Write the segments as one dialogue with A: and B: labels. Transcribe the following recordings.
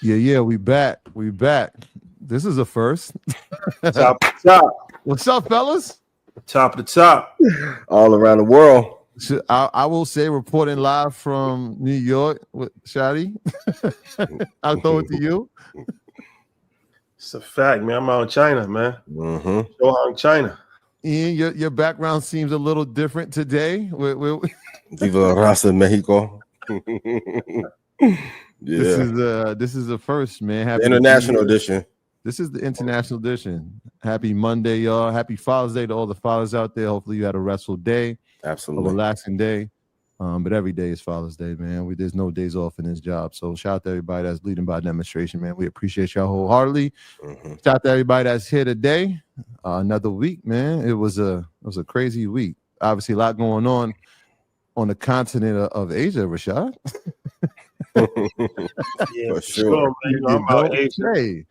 A: Yeah, we back. This is a first.
B: Top to top.
A: What's up, fellas?
B: Top of the top.
C: All around the world.
A: I will say, reporting live from New York with Shadi. I'll throw it to you.
B: It's a fact, man. I'm out in China, man. Show in China.
A: Ian, your background seems a little different today.
C: Viva Raza Mexico.
A: This is the first, man. Happy
C: international edition.
A: This is the international edition. Happy Monday, y'all. Happy Father's Day to all the fathers out there. Hopefully you had a restful day.
C: Absolutely.
A: A relaxing day. But every day is Father's Day, man. There's no days off in this job. So shout out to everybody that's leading by demonstration, man. We appreciate y'all wholeheartedly. Shout out to everybody that's here today. Another week, man. It was a crazy week. Obviously, a lot going on the continent of Asia, Rashad.
B: Yeah, for sure, man. I'm out Asia.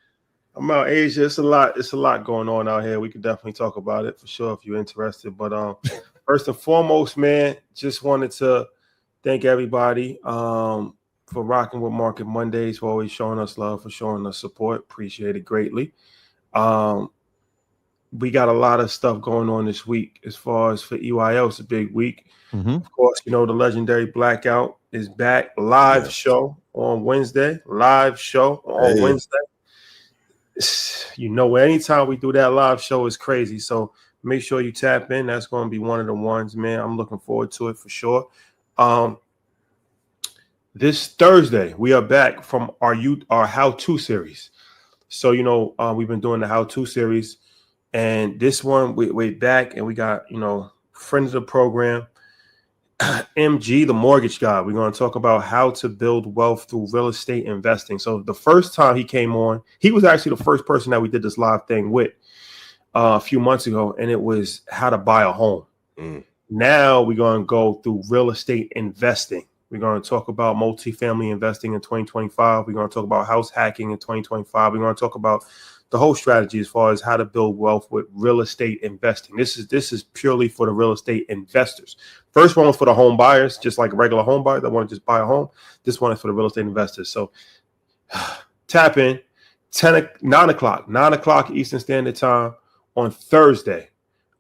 B: I'm out Asia. It's a lot going on out here. We could definitely talk about it for sure if you're interested. But first and foremost, man, just wanted to thank everybody for rocking with Market Mondays, for always showing us love, for showing us support. Appreciate it greatly. We got a lot of stuff going on this week as far as for EYL. It's a big week. Of course, the legendary Blackout is back. Live show on Wednesday. Wednesday. Anytime we do that live show is crazy. So make sure you tap in. That's going to be one of the ones, man. I'm looking forward to it for sure. This Thursday, we are back from our how-to series. So, we've been doing the how-to series. And this one, we're back and we got, friends of the program, MG, the mortgage guy. We're going to talk about how to build wealth through real estate investing. So the first time he came on, he was actually the first person that we did this live thing with a few months ago, and it was how to buy a home. Now we're going to go through real estate investing. We're going to talk about multifamily investing in 2025. We're going to talk about house hacking in 2025. We're going to talk about the whole strategy as far as how to build wealth with real estate investing. This is purely for the real estate investors. First one was for the home buyers, just like a regular home buyer that want to just buy a home. This one is for the real estate investors. So tap in 9 o'clock Eastern Standard Time on Thursday.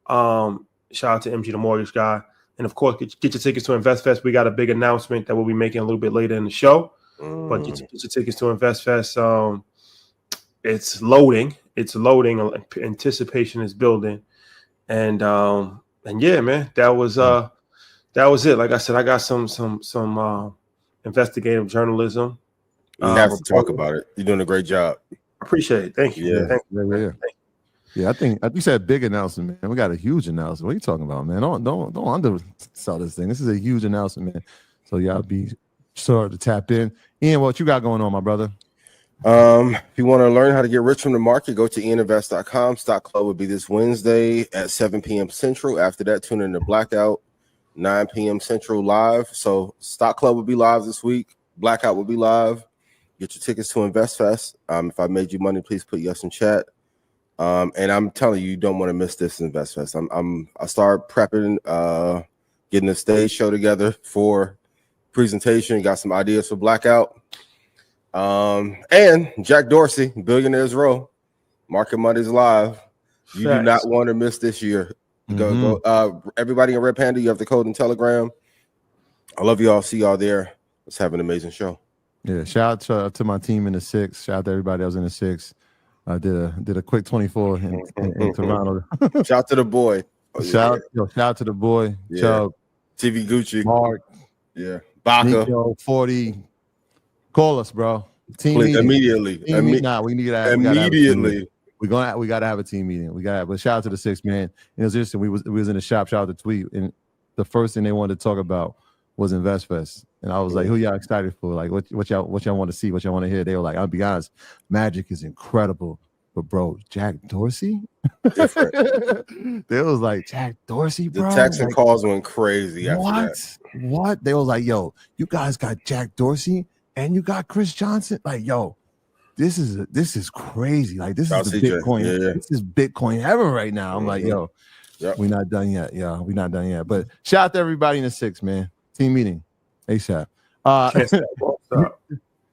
B: Shout out to MG, the mortgage guy. And of course, get your tickets to InvestFest. We got a big announcement that we'll be making a little bit later in the show. But get your tickets to InvestFest. It's loading. Anticipation is building. And yeah, man, that was it. Like I said, I got some investigative journalism.
C: You have to talk about it. You're doing a great job.
B: Appreciate it. Thank you.
C: Yeah.
B: Thank you.
A: Yeah, I think you said big announcement, man. We got a huge announcement. What are you talking about, man? Don't undersell this thing. This is a huge announcement, man. So y'all be sure to tap in. Ian, what you got going on, my brother?
C: If you want to learn how to get rich from the market, go to InvestFest.com. Stock Club will be this Wednesday at 7 p.m. Central. After that, tune in to Blackout, 9 p.m. Central live. So Stock Club will be live this week. Blackout will be live. Get your tickets to InvestFest. If I made you money, please put yes in chat. And I'm telling you don't want to miss this InvestFest. I start prepping, getting a stage show together for presentation. Got some ideas for Blackout. And Jack Dorsey, Billionaires Row, Market Mondays live. You do not want to miss this year. Go. Everybody in Red Panda, you have the code in Telegram. I love you all. See y'all there. Let's have an amazing show.
A: Yeah, shout out to my team in the 6. Shout out to everybody that was in the 6. I did a quick 24 in Toronto.
C: Shout out to the boy.
A: Shout out to the boy.
C: Yeah.
A: Chubb,
C: TV Gucci.
A: Mark.
C: Yeah. Baca.
A: Nico, 40. Call us, bro. Team meeting.
C: Immediately.
A: We need that.
C: Immediately.
A: We got to have a team meeting. But shout out to the 6, man. It was interesting. We was in the shop. Shout out to Tweet, and the first thing they wanted to talk about was InvestFest. And I was like, who y'all excited for? Like, what y'all want to see? What y'all want to hear? They were like, I'll be honest, Magic is incredible. But bro, Jack Dorsey?
C: Different.
A: They was like, Jack Dorsey, bro.
C: The texts and calls went crazy after that.
A: What? They was like, yo, you guys got Jack Dorsey and you got Chris Johnson. Like, yo, this is crazy. Like, this is the Bitcoin. Yeah. This is Bitcoin ever right now. I'm like, yo, we're not done yet. Yeah, we're not done yet. But shout out to everybody in the 6, man. Team meeting. ASAP.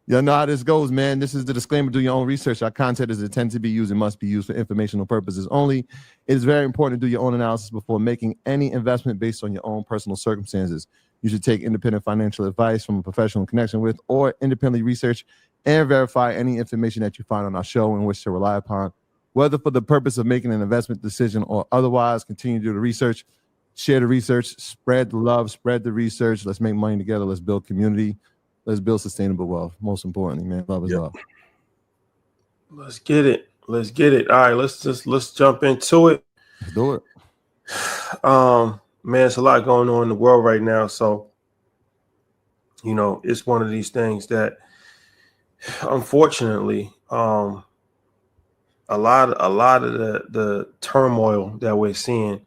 A: You know how this goes, man. This is the disclaimer. Do your own research. Our content is intended to be used and must be used for informational purposes only. It is very important to do your own analysis before making any investment based on your own personal circumstances. You should take independent financial advice from a professional in connection with, or independently research and verify any information that you find on our show and wish to rely upon, whether for the purpose of making an investment decision or otherwise. Continue to do the research, share the research, spread the love, spread the research. Let's make money together. Let's build community. Let's build sustainable wealth. Most importantly, man, love is love.
B: Let's get it. Let's get it. All right, let's jump into it.
A: Let's do it.
B: Man, it's a lot going on in the world right now. So, it's one of these things that, unfortunately, a lot of the turmoil that we're seeing,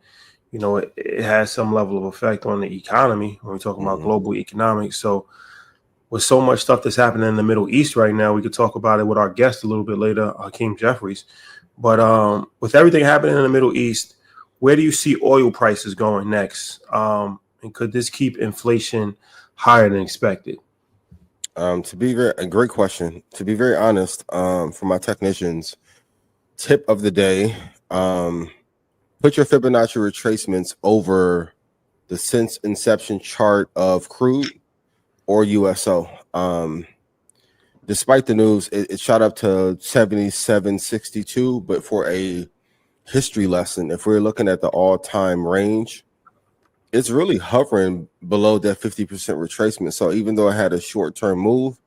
B: it has some level of effect on the economy when we're talking about global economics. So, with so much stuff that's happening in the Middle East right now, we could talk about it with our guest a little bit later, Hakeem Jeffries. But with everything happening in the Middle East, where do you see oil prices going next? And could this keep inflation higher than expected?
C: A great question. To be very honest, for my technicians, tip of the day, put your Fibonacci retracements over the since inception chart of crude or USO. Despite the news, it shot up to 77.62, but for a history lesson, if we're looking at the all-time range, it's really hovering below that 50% retracement. So even though it had a short-term move,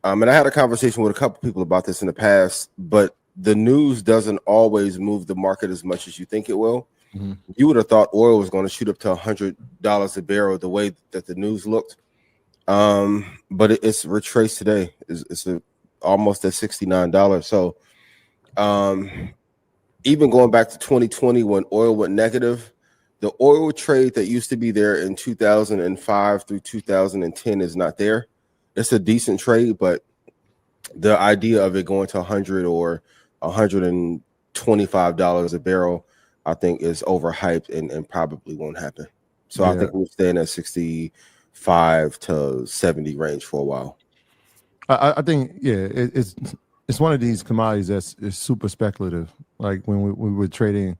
C: and I had a conversation with a couple people about this in the past, but the news doesn't always move the market as much as you think it will. You would have thought oil was going to shoot up to $100 a barrel the way that the news looked. But it's retraced today. It's almost at $69. So even going back to 2020 when oil went negative, the oil trade that used to be there in 2005 through 2010 is not there. It's a decent trade, but the idea of it going to 100 or $125 a barrel, I think, is overhyped and probably won't happen. So I think we're staying at 65 to 70 range for a while.
A: I think, it's one of these commodities that's super speculative. Like when we were trading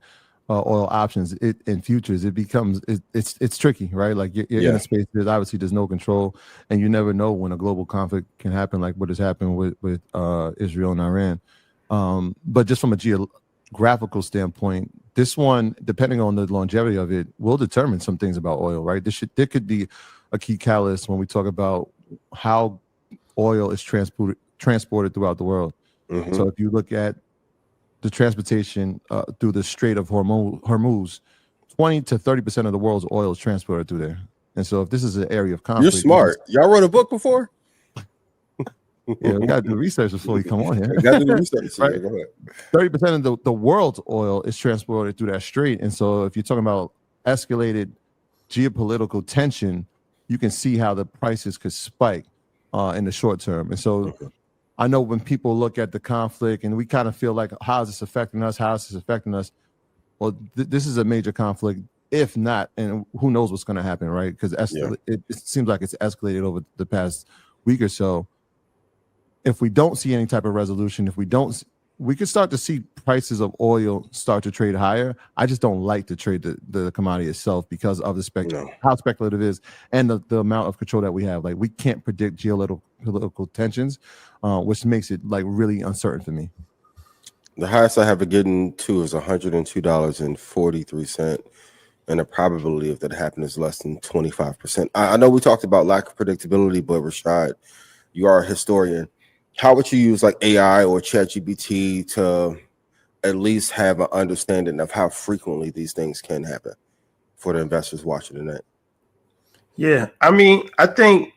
A: oil options in futures, it becomes it's tricky, right? Like you're in a space there's no control, and you never know when a global conflict can happen, like what has happened with Israel and Iran. But just from a geographical standpoint, this one, depending on the longevity of it, will determine some things about oil, right? There could be a key catalyst when we talk about how oil is transported throughout the world. So if you look at the transportation through the Strait of Hormuz, 20 to 30% of the world's oil is transported through there. And so if this is an area of conflict,
C: you're smart. Y'all wrote a book before?
A: Yeah, we got to do research before we come on here.
C: We got to do research.
A: Right?
C: Go ahead.
A: 30% of the world's oil is transported through that strait. And so if you're talking about escalated geopolitical tension, you can see how the prices could spike in the short term. And so I know when people look at the conflict and we kind of feel like, how is this affecting us? How is this affecting us? Well, this is a major conflict. If not, and who knows what's going to happen, right? Because it seems like it's escalated over the past week or so. If we don't see any type of resolution, we could start to see prices of oil start to trade higher. I just don't like to trade the commodity itself because of how speculative it is and the amount of control that we have. Like we can't predict geopolitical tensions, which makes it like really uncertain for me.
C: The highest I have it getting to is $102.43, and the probability of that happening is less than 25%. I know we talked about lack of predictability, but Rashad, you are a historian. How would you use like AI or ChatGPT to at least have an understanding of how frequently these things can happen for the investors watching tonight?
B: Yeah, I mean, I think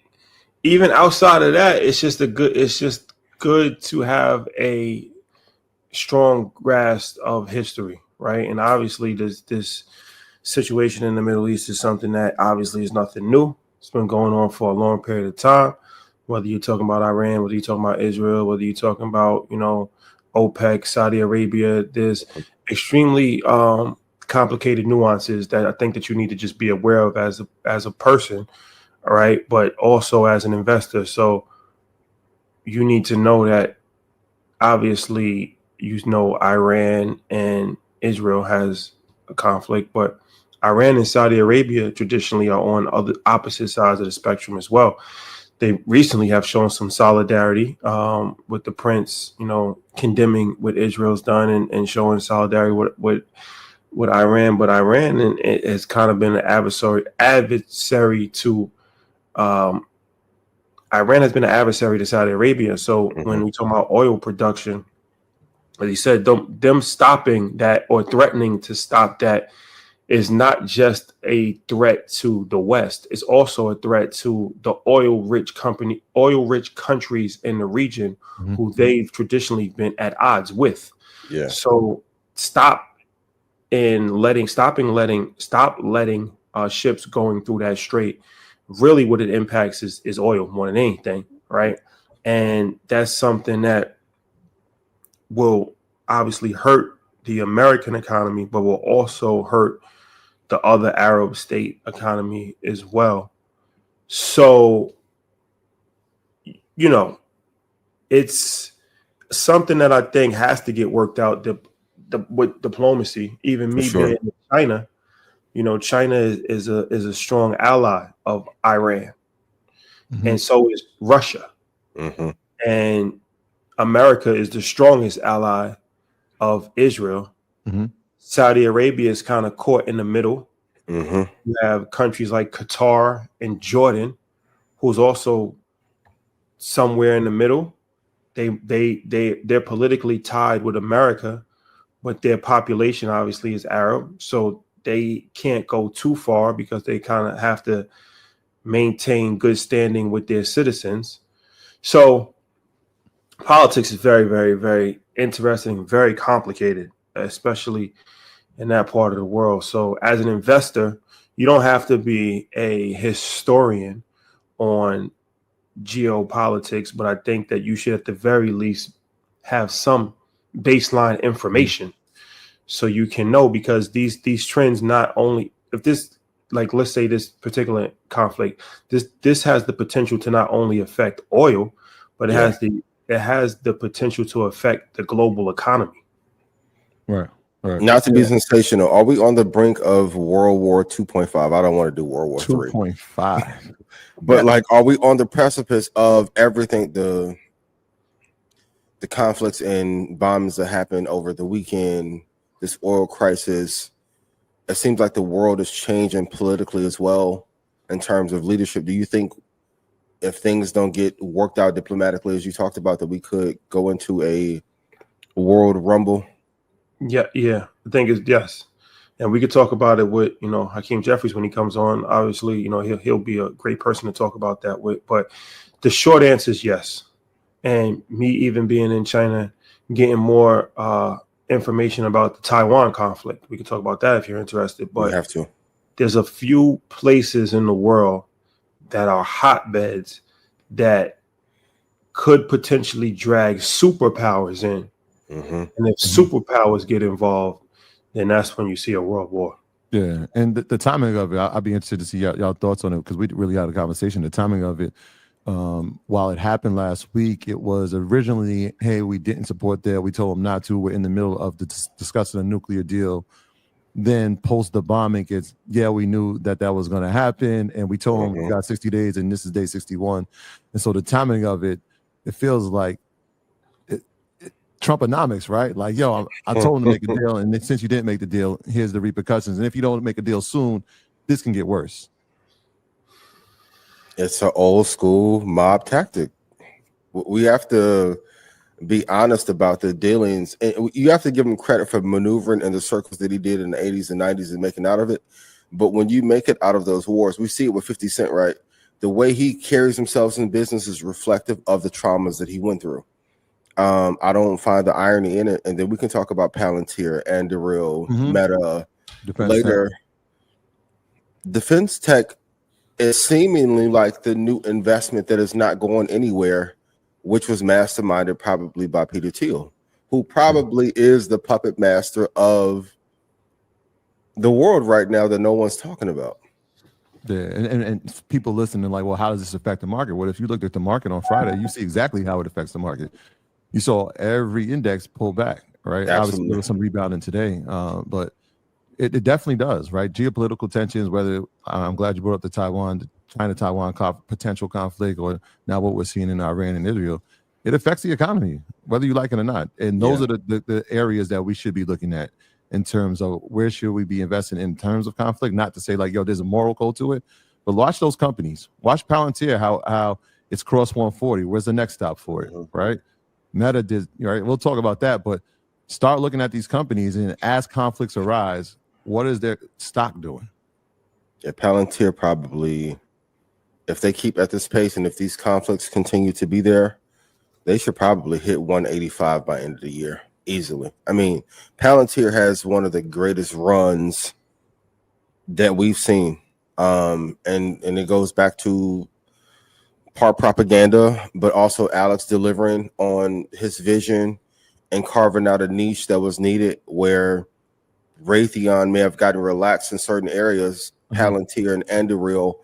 B: even outside of that, it's just good to have a strong grasp of history, right? And obviously, this situation in the Middle East is something that obviously is nothing new. It's been going on for a long period of time. Whether you're talking about Iran, whether you're talking about Israel, whether you're talking about, OPEC, Saudi Arabia, there's extremely complicated nuances that I think that you need to just be aware of as a person, all right, but also as an investor. So you need to know that obviously, Iran and Israel has a conflict, but Iran and Saudi Arabia traditionally are on other opposite sides of the spectrum as well. They recently have shown some solidarity with the prince, condemning what Israel's done and showing solidarity with Iran. But Iran has kind of been an adversary to Iran has been an adversary to Saudi Arabia. So when we talk about oil production, as he said, them stopping that or threatening to stop that is not just a threat to the West. It's also a threat to the oil-rich countries in the region who they've traditionally been at odds with.
C: Yeah.
B: So stop letting ships going through that strait. Really, what it impacts is oil more than anything, right? And that's something that will obviously hurt the American economy, but will also hurt the other Arab state economy as well. So, it's something that I think has to get worked out with diplomacy. Even me being in China, China is a strong ally of Iran, and so is Russia, and America is the strongest ally of Israel. Saudi Arabia is kind of caught in the middle. You have countries like Qatar and Jordan, who's also somewhere in the middle. They're politically tied with America, but their population obviously is Arab, so they can't go too far because they kind of have to maintain good standing with their citizens. So politics is very, very, very interesting, very complicated, especially in that part of the world. So as an investor, you don't have to be a historian on geopolitics, but I think that you should at the very least have some baseline information so you can know, because these trends, not only if this, like, let's say this particular conflict, this has the potential to not only affect oil, but it has the potential to affect the global economy.
A: Right.
C: Not to be sensational, are we on the brink of World War 2.5? I don't want to do World War 3.
A: 2.5.
C: But like, are we on the precipice of everything, the conflicts and bombs that happened over the weekend, this oil crisis? It seems like the world is changing politically as well in terms of leadership. Do you think if things don't get worked out diplomatically, as you talked about, that we could go into a world rumble?
B: Yeah. The thing is, yes. And we could talk about it with, Hakeem Jeffries when he comes on. Obviously, he'll be a great person to talk about that with. But the short answer is yes. And me even being in China, getting more information about the Taiwan conflict. We can talk about that if you're interested. But
C: we have to.
B: There's a few places in the world that are hotbeds that could potentially drag superpowers in. And if superpowers get involved, then that's when you see a world war.
A: Yeah, and the timing of it, I'd be interested to see y'all thoughts on it, because we really had a conversation. The timing of it, while it happened last week, it was originally, hey, we didn't support that. We told them not to. We're in the middle of discussing a nuclear deal. Then post the bombing, it's, we knew that was going to happen, and we told them we got 60 days, and this is day 61. And so the timing of it, it feels like Trumponomics, right? Like, I told him to make a deal, and then, since you didn't make the deal, here's the repercussions. And if you don't make a deal soon, this can get worse.
C: It's an old school mob tactic. We have to be honest about the dealings, and you have to give him credit for maneuvering in the circles that he did in the 80s and 90s and making out of it. But when you make it out of those wars, we see it with 50 Cent, right? The way he carries himself in business is reflective of the traumas that he went through. I don't find the irony in it. And then we can talk about Palantir and the real Meta later. Defense tech is seemingly like the new investment that is not going anywhere, which was masterminded probably by Peter Thiel, who probably is the puppet master of the world right now that no one's talking about.
A: Yeah, and people listening like, well, how does this affect the market? Well, if you looked at the market on Friday, you see exactly how it affects the market. You saw every index pull back, right?
C: Absolutely.
A: Obviously, there was some rebounding today, but it definitely does, right? Geopolitical tensions, whether I'm glad you brought up the China-Taiwan potential conflict, or now what we're seeing in Iran and Israel, it affects the economy, whether you like it or not. And those are the areas that we should be looking at in terms of where should we be investing in terms of conflict, not to say like, yo, there's a moral code to it, but watch those companies. Watch Palantir, how it's crossed 140. Where's the next stop for it, right? Meta did, right? We'll talk about that, but start looking at these companies, and as conflicts arise, what is their stock doing?
C: Yeah, Palantir probably, if they keep at this pace and if these conflicts continue to be there, they should probably hit 185 by end of the year easily. I mean, Palantir has one of the greatest runs that we've seen, and it goes back to part propaganda, but also Alex delivering on his vision and carving out a niche that was needed where Raytheon may have gotten relaxed in certain areas. Palantir and Anduril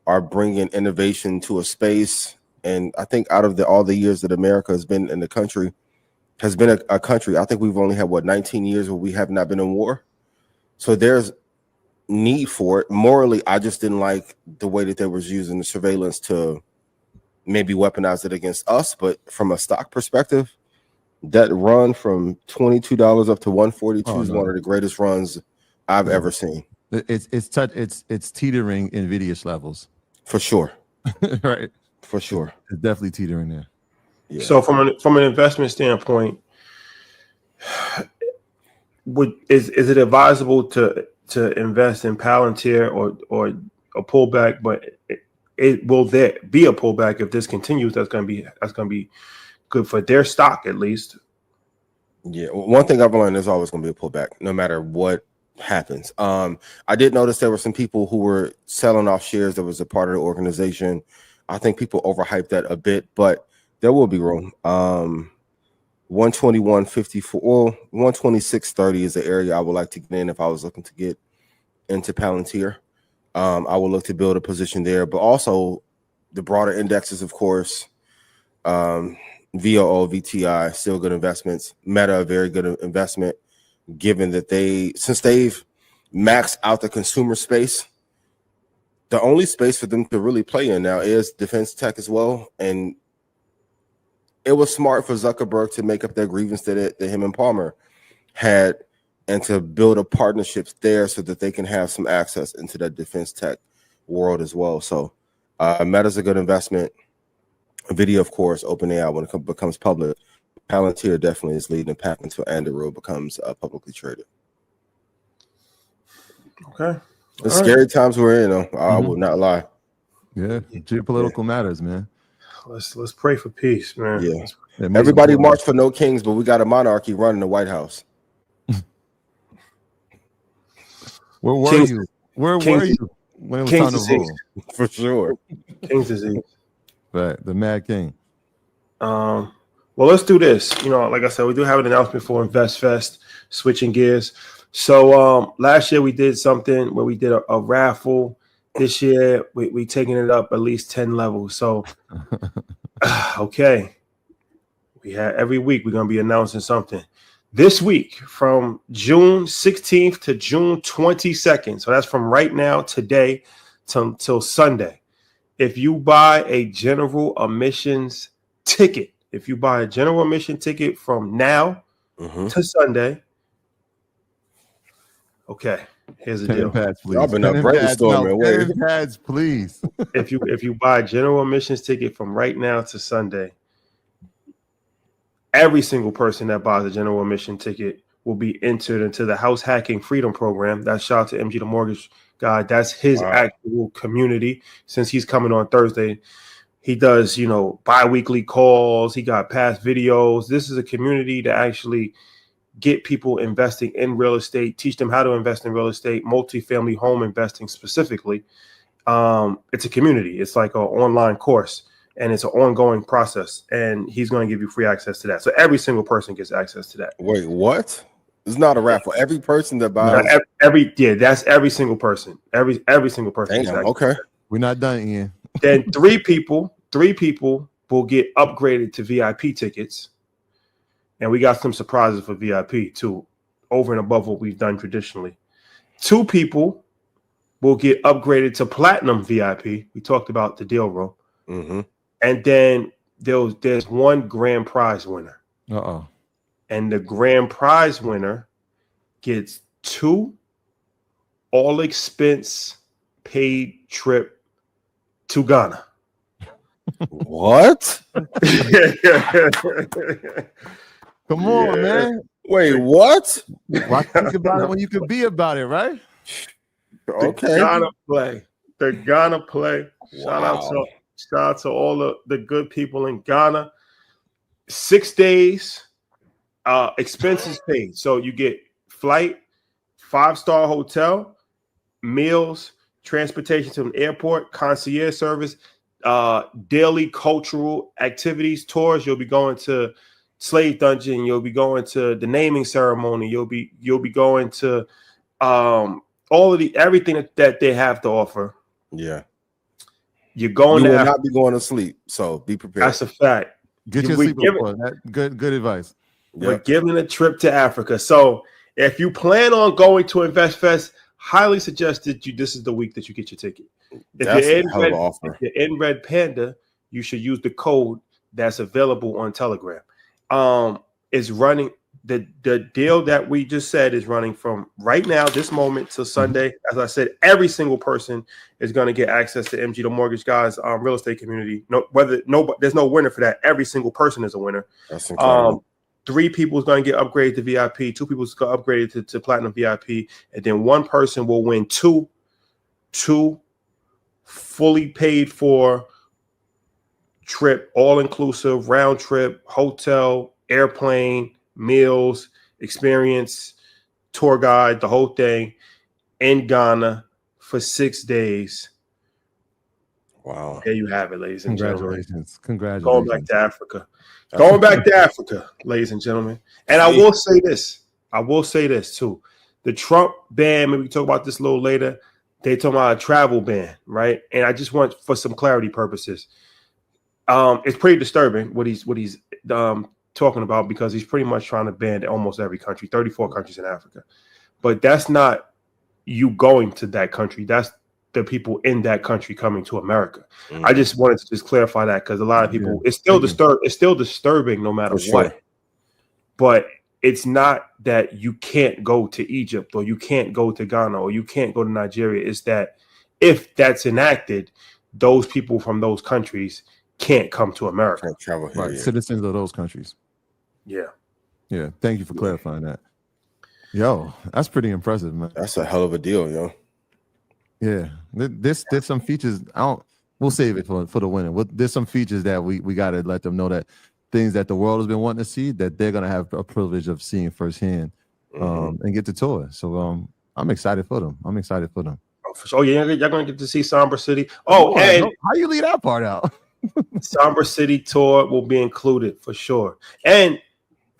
C: are bringing innovation to a space, and I think out of all the years that America has been in the country, has been a country, I think we've only had 19 years where we have not been in war. So there's need for it. Morally, I just didn't like the way that they was using the surveillance to maybe weaponize it against us. But from a stock perspective, that run from $22 up to 142 is one of the greatest runs I've ever seen.
A: It's teetering Nvidia's levels
C: for sure.
A: Right,
C: for sure.
A: It's definitely teetering there.
B: Yeah. So from an investment standpoint, is it advisable to invest in Palantir or a pullback? But it will there be a pullback if this continues? That's going to be good for their stock at least.
C: Yeah, one thing I've learned, there's always going to be a pullback, no matter what happens. I did notice there were some people who were selling off shares that was a part of the organization. I think people overhyped that a bit, but there will be room. 121.54, well, 126.30 is the area I would like to get in if I was looking to get into Palantir. I will look to build a position there, but also the broader indexes, of course. VOO, VTI, still good investments. Meta, a very good investment, given that since they've maxed out the consumer space, the only space for them to really play in now is defense tech as well. And it was smart for Zuckerberg to make up that grievance that him and Palmer had, and to build a partnership there so that they can have some access into that defense tech world as well. So Meta's a good investment. Video, of course, OpenAI when it becomes public. Palantir definitely is leading the pack until Anduril becomes publicly traded.
B: Okay.
C: It's scary times we're in, I will not lie.
A: Yeah, geopolitical matters, man.
B: Let's pray for peace, man.
C: Yeah. Everybody march for no kings, but we got a monarchy running the White House.
A: Where were you? Where were you when it was time to rule?
C: For sure.
B: King's disease.
A: Right, the Mad King.
B: Well, let's do this. Like I said, we do have an announcement for InvestFest, switching gears. So last year we did something where we did a raffle. This year we taking it up at least 10 levels. So okay. Every week we're gonna be announcing something. This week from June 16th to June 22nd. So that's from right now, today, till Sunday. If you buy a general admissions ticket, from now to Sunday, okay, here's the deal.
A: Pads, please.
C: Y'all been up brainstorming.
A: Pads, please.
B: If you buy a general admissions ticket from right now to Sunday, every single person that buys a general admission ticket will be entered into the House Hacking Freedom Program. That's shout out to MG the Mortgage Guy. That's his actual community. Since he's coming on Thursday, he does, bi-weekly calls. He got past videos. This is a community to actually get people investing in real estate, teach them how to invest in real estate, multifamily home investing specifically. It's a community. It's like an online course, and it's an ongoing process. And he's going to give you free access to that. So every single person gets access to that.
C: Wait, what? It's not a raffle. Every person that buys.
B: That's every single person. Every single person.
C: Damn, okay.
A: We're not done, Ian.
B: Then three people will get upgraded to VIP tickets. And we got some surprises for VIP too, over and above what we've done traditionally. 2 people will get upgraded to platinum VIP. We talked about the deal room.
C: Mm-hmm.
B: And then there's one grand prize winner.
A: Uh-oh.
B: And the grand prize winner gets 2 all expense paid trip to Ghana.
C: What?
A: Come on, man.
C: Wait, what?
A: Why think about it when you could be about it, right?
C: Okay.
B: The Ghana play.
C: Wow.
B: Shout out to all the good people in Ghana. 6 days, expenses paid. So you get flight, 5-star hotel, meals, transportation to an airport, concierge service, daily cultural activities, tours. You'll be going to Slave Dungeon. You'll be going to the naming ceremony. You'll be going to all of everything that they have to offer.
C: Yeah.
B: You're going
C: you
B: to
C: will not be going to sleep, so be prepared.
B: That's a fact.
A: Get your sleep before that. Good advice.
B: We're giving a trip to Africa. So if you plan on going to InvestFest, highly suggested this is the week that you get your ticket. If you're in Red Panda, you should use the code that's available on Telegram. Is running the deal that we just said is running from right now, this moment, till Sunday. As I said, every single person is going to get access to MG, the Mortgage Guys real estate community. There's no winner for that. Every single person is a winner.
C: That's incredible.
B: 3 people is going to get upgraded to VIP. 2 people is going to upgrade to platinum VIP, and then 1 person will win two fully paid for trip, all inclusive, round trip, hotel, airplane, meals, experience, tour guide, the whole thing in Ghana for 6 days.
C: Wow.
B: There you have it, ladies and gentlemen.
A: Congratulations.
B: Going back to Africa. Going back to Africa, ladies and gentlemen. And I will say this too. The Trump ban, maybe we can talk about this a little later. They talk about a travel ban, right? And I just want, for some clarity purposes, it's pretty disturbing what he's talking about, because he's pretty much trying to ban almost every country, 34 countries in Africa. But that's not you going to that country. That's the people in that country coming to America. Mm-hmm. I just wanted to just clarify that, because a lot of people, it's still disturbing no matter what. But it's not that you can't go to Egypt, or you can't go to Ghana, or you can't go to Nigeria. It's that if that's enacted, those people from those countries can't come to America.
C: Can't travel here.
A: Right, citizens of those countries.
B: Yeah.
A: Thank you for clarifying that. Yo, that's pretty impressive, man.
C: That's a hell of a deal, yo.
A: Yeah, there's some features. We'll save it for the winner. There's some features that we got to let them know, that things that the world has been wanting to see, that they're gonna have a privilege of seeing firsthand, and get to tour. So I'm excited for them. Oh,
B: for sure. Yeah, you're gonna get to see Somber City. And
A: how you leave that part out?
B: Somber City tour will be included for sure. And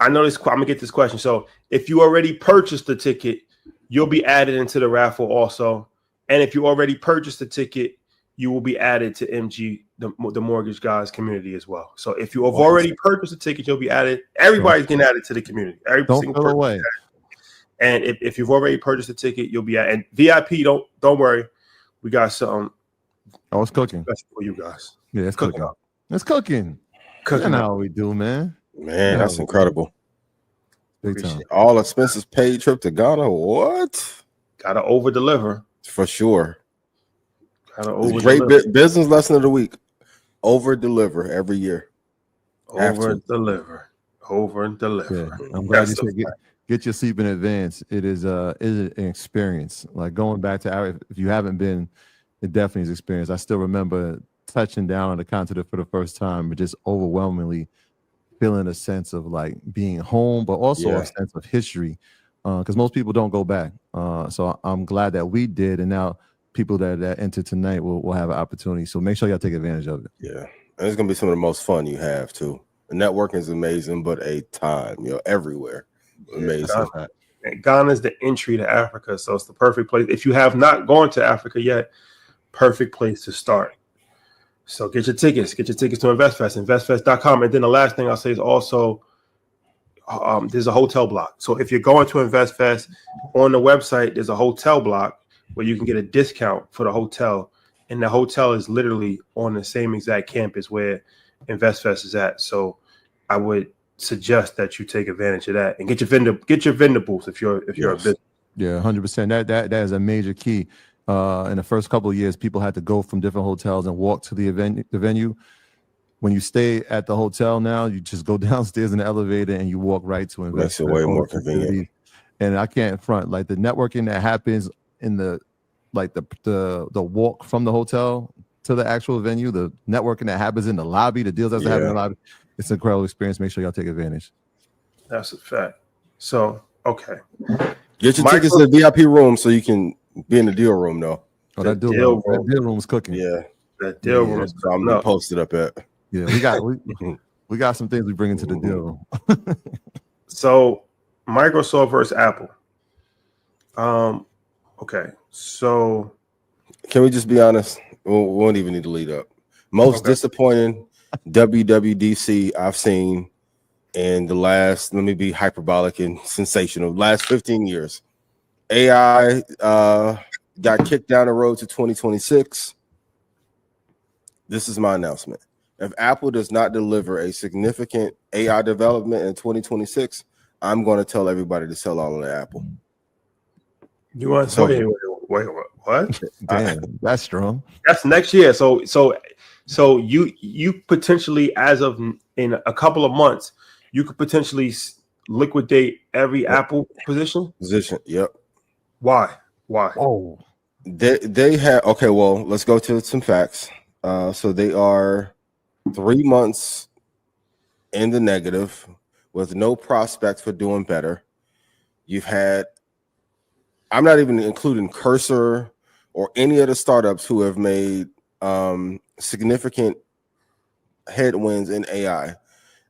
B: I know this. I'm gonna get this question. So if you already purchased the ticket, you'll be added into the raffle also. And if you already purchased the ticket, you will be added to MG, the Mortgage Guys community as well. So if you have already purchased the ticket, you'll be added. Everybody's getting added to the community.
A: Don't go away.
B: And if you've already purchased a ticket, you'll be added. And VIP, don't worry. We got some.
A: Oh, it's cooking
B: for you guys.
A: Yeah, it's cooking. It's cooking. Cooking how we do, man.
C: Man, that's incredible.
A: Big time.
C: All expenses paid trip to Ghana. What?
B: Gotta over deliver.
C: For sure.
B: Great
C: business lesson of the week. Over deliver every year.
B: Over deliver. Yeah.
A: I'm glad you said get your sleep in advance. It is an experience. Like going back to if you haven't been, it definitely is an experience. I still remember touching down on the continent for the first time, but just overwhelmingly feeling a sense of like being home, but also a sense of history. Because most people don't go back. So I'm glad that we did, and now people that enter tonight will have an opportunity. So make sure y'all take advantage of it.
C: Yeah, and it's gonna be some of the most fun you have too. The networking is amazing, but everywhere, amazing.
B: Ghana is the entry to Africa, so it's the perfect place. If you have not gone to Africa yet, perfect place to start. So get your tickets to InvestFest, investfest.com. And then the last thing I'll say is also there's a hotel block. So if you're going to InvestFest, on the website, there's a hotel block where you can get a discount for the hotel. And the hotel is literally on the same exact campus where InvestFest is at. So I would suggest that you take advantage of that and get your vendor booth if you're a business.
A: Yeah, 100%. That is a major key. In the first couple of years, people had to go from different hotels and walk to the venue. When you stay at the hotel now, you just go downstairs in the elevator and you walk right to InvestFest.
C: Makes it way more convenient.
A: And I can't front, like the networking that happens in the walk from the hotel to the actual venue, the networking that happens in the lobby, the deals that happen in the lobby, it's an incredible experience. Make sure y'all take advantage.
B: That's a fact. So, okay.
C: Get your tickets to the VIP room so you can be in the deal room, though.
A: Oh, that deal room is cooking.
C: Yeah.
B: That deal room is
C: I'm going to post it up at.
A: Yeah, we got some things we bring into the deal room.
B: So, Microsoft versus Apple. Okay. So,
C: can we just be honest? We won't even need to lead up. Most disappointing WWDC I've seen in the last, let me be hyperbolic and sensational, last 15 years. AI got kicked down the road to 2026. This is my announcement. If Apple does not deliver a significant AI development in 2026, I'm going to tell everybody to sell all of the Apple.
B: You want to wait, what?
A: Damn, that's strong.
B: That's next year. So you potentially, as of in a couple of months, you could potentially liquidate every Apple position.
C: Yep.
B: Why?
A: Oh,
C: they have. Okay, well, let's go to some facts. So they are 3 months in the negative with no prospects for doing better. You've had, I'm not even including Cursor or any of the startups who have made significant headwinds in AI.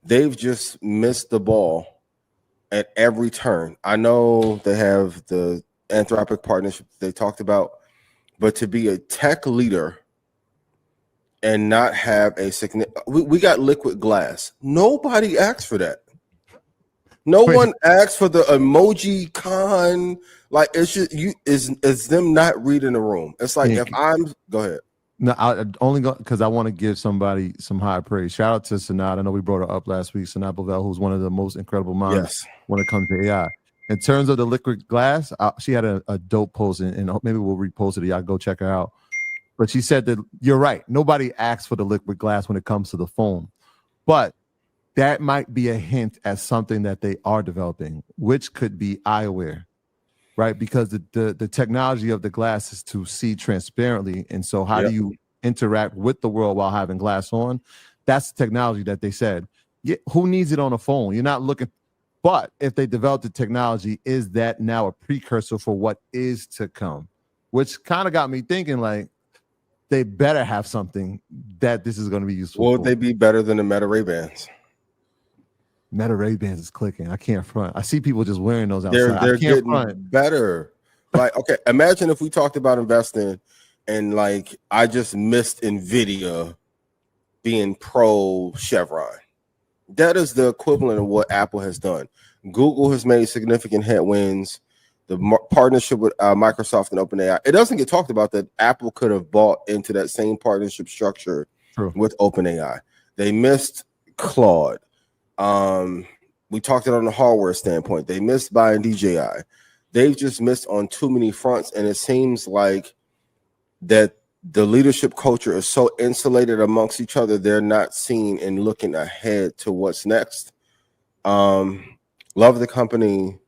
C: They've just missed the ball at every turn. I know they have the Anthropic partnership they talked about, but to be a tech leader and not have a significant, we got liquid glass. Nobody asked for that. No one asked for the emoji con. Like, it's just is them not reading the room. It's like, if I'm go ahead.
A: No, I only go because I want to give somebody some high praise. Shout out to Sanat. I know we brought her up last week. Sanat Bovell, who's one of the most incredible minds when it comes to AI. In terms of the liquid glass, she had a dope post, and maybe we'll repost it. Y'all go check her out. But she said that you're right. Nobody asks for the liquid glass when it comes to the phone. But that might be a hint at something that they are developing, which could be eyewear, right? Because the technology of the glass is to see transparently. And so how do you interact with the world while having glass on? That's the technology that they said. Who needs it on a phone? You're not looking. But if they develop the technology, is that now a precursor for what is to come? Which kind of got me thinking, like, they better have something that this is going to be useful.
C: Will they be better than the Meta Ray-Bans?
A: Meta Ray-Bans is clicking. I can't front. I see people just wearing those outside.
C: They're getting better. Like, okay, imagine if we talked about investing and like I just missed NVIDIA being pro Chevron. That is the equivalent of what Apple has done. Google has made significant headwinds. The partnership with Microsoft and OpenAI. It doesn't get talked about that Apple could have bought into that same partnership structure with OpenAI. They missed Claude. We talked it on the hardware standpoint. They missed buying DJI. They've just missed on too many fronts, and it seems like that the leadership culture is so insulated amongst each other. They're not seeing and looking ahead to what's next. Love the company.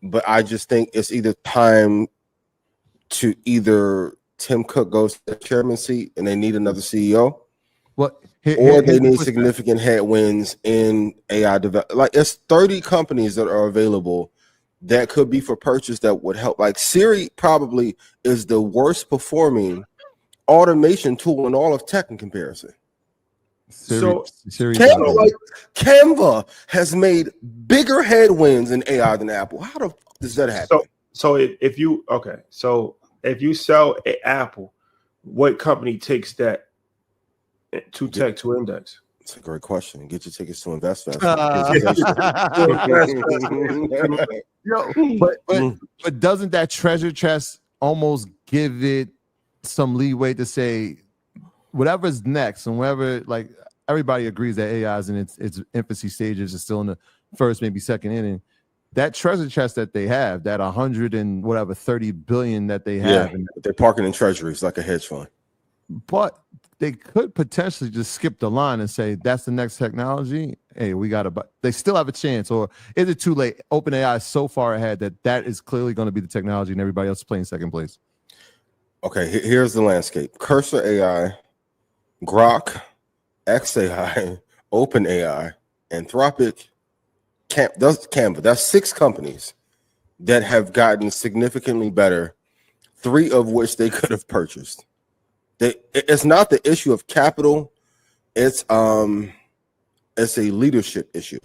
C: But I just think it's either time to either Tim Cook goes to the chairman seat and they need another CEO, or they need significant headwinds in AI development. Like, it's 30 companies that are available that could be for purchase that would help. Like, Siri probably is the worst performing automation tool in all of tech in comparison.
A: Siri
C: Canva has made bigger headwinds in AI than Apple. How the fuck does that happen?
B: So if you sell an Apple, what company takes that to tech to index?
C: It's a great question. Get your tickets to InvestFest.
A: But doesn't that treasure chest almost give it some leeway to say whatever's next and wherever, like, everybody agrees that AI is in its infancy stages, is still in the first, maybe second inning. That treasure chest that they have, that 30 billion that they have,
C: they're parking in treasuries like a hedge fund.
A: But they could potentially just skip the line and say that's the next technology. Hey, we got to. They still have a chance, or is it too late? OpenAI is so far ahead that is clearly going to be the technology, and everybody else is playing second place.
C: Okay, here's the landscape: Cursor AI, Grok, XAI, OpenAI, Anthropic, Canva. That's 6 companies that have gotten significantly better, 3 of which they could have purchased. It's not the issue of capital; it's a leadership issue.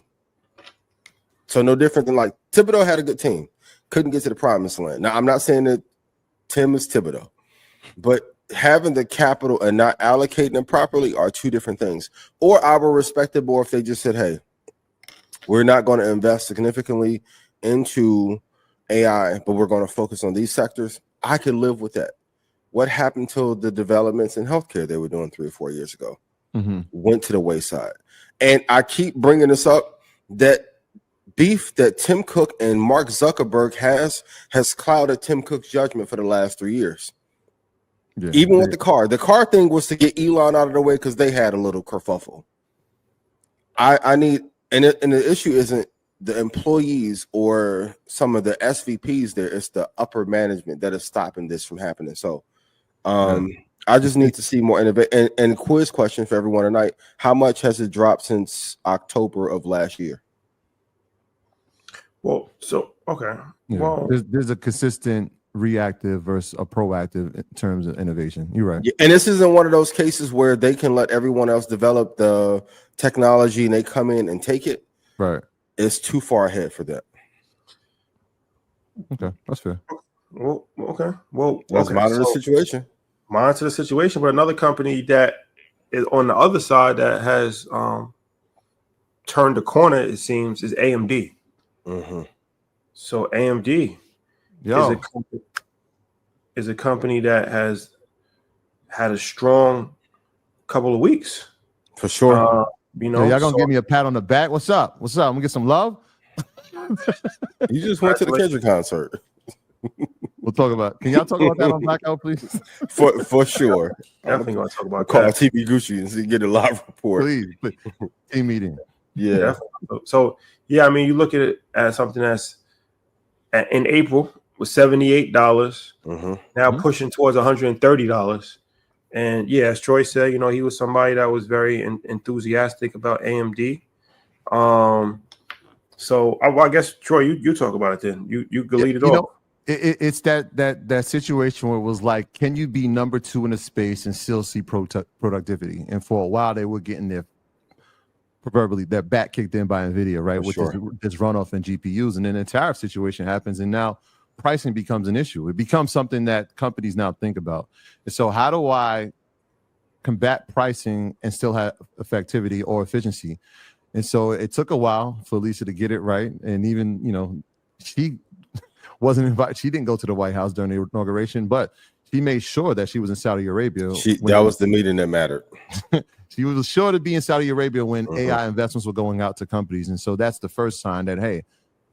C: So no different than like Thibodeau had a good team, couldn't get to the promised land. Now I'm not saying that Tim is Thibodeau, but having the capital and not allocating them properly are 2 different things. Or I will respect it more if they just said, "Hey, we're not going to invest significantly into AI, but we're going to focus on these sectors." I could live with that. What happened to the developments in healthcare they were doing 3 or 4 years ago? Went to the wayside. And I keep bringing this up, that beef that Tim Cook and Mark Zuckerberg has clouded Tim Cook's judgment for the last 3 years. Yeah, even with the car thing was to get Elon out of the way because they had a little kerfuffle. And the issue isn't the employees or some of the SVPs there, it's the upper management that is stopping this from happening. So I just need to see more innovation. And quiz question for everyone tonight: how much has it dropped since October of last year?
B: Well, so okay.
A: Yeah.
B: Well,
A: there's a consistent reactive versus a proactive in terms of innovation. You're right.
C: Yeah, and this isn't one of those cases where they can let everyone else develop the technology and they come in and take it.
A: Right.
C: It's too far ahead for that.
A: Okay, that's fair.
B: Well, okay. Well,
C: let's monitor the situation.
B: Monitor the situation. But another company that is on the other side that has turned the corner, it seems, is AMD. So AMD is a company that has had a strong couple of weeks.
C: For sure.
A: Y'all gonna give me a pat on the back? What's up? I'm gonna get some love.
C: You just went to the Kendrick concert.
A: We'll talk about. Can y'all talk about that on Blackout, please?
C: For sure.
B: Definitely gonna talk about.
C: Call TV Gucci and get a live report.
A: Please, team meeting.
C: Yeah.
B: So yeah, I mean, you look at it as something that's in April was $78. Now pushing towards $130. And yeah, as Troy said, he was somebody that was very enthusiastic about AMD. So I guess Troy, you talk about it then. You can lead it off.
A: It's that situation where it was like, can you be number 2 in a space and still see productivity? And for a while, they were getting their back kicked in by NVIDIA, right? With this runoff in GPUs, and then the tariff situation happens, and now pricing becomes an issue. It becomes something that companies now think about. And so how do I combat pricing and still have effectivity or efficiency? And so it took a while for Lisa to get it right. And even, she wasn't invited. She didn't go to the White House during the inauguration, but she made sure that she was in Saudi Arabia.
C: That was the meeting that mattered.
A: She was sure to be in Saudi Arabia when AI investments were going out to companies. And so that's the first sign that, hey,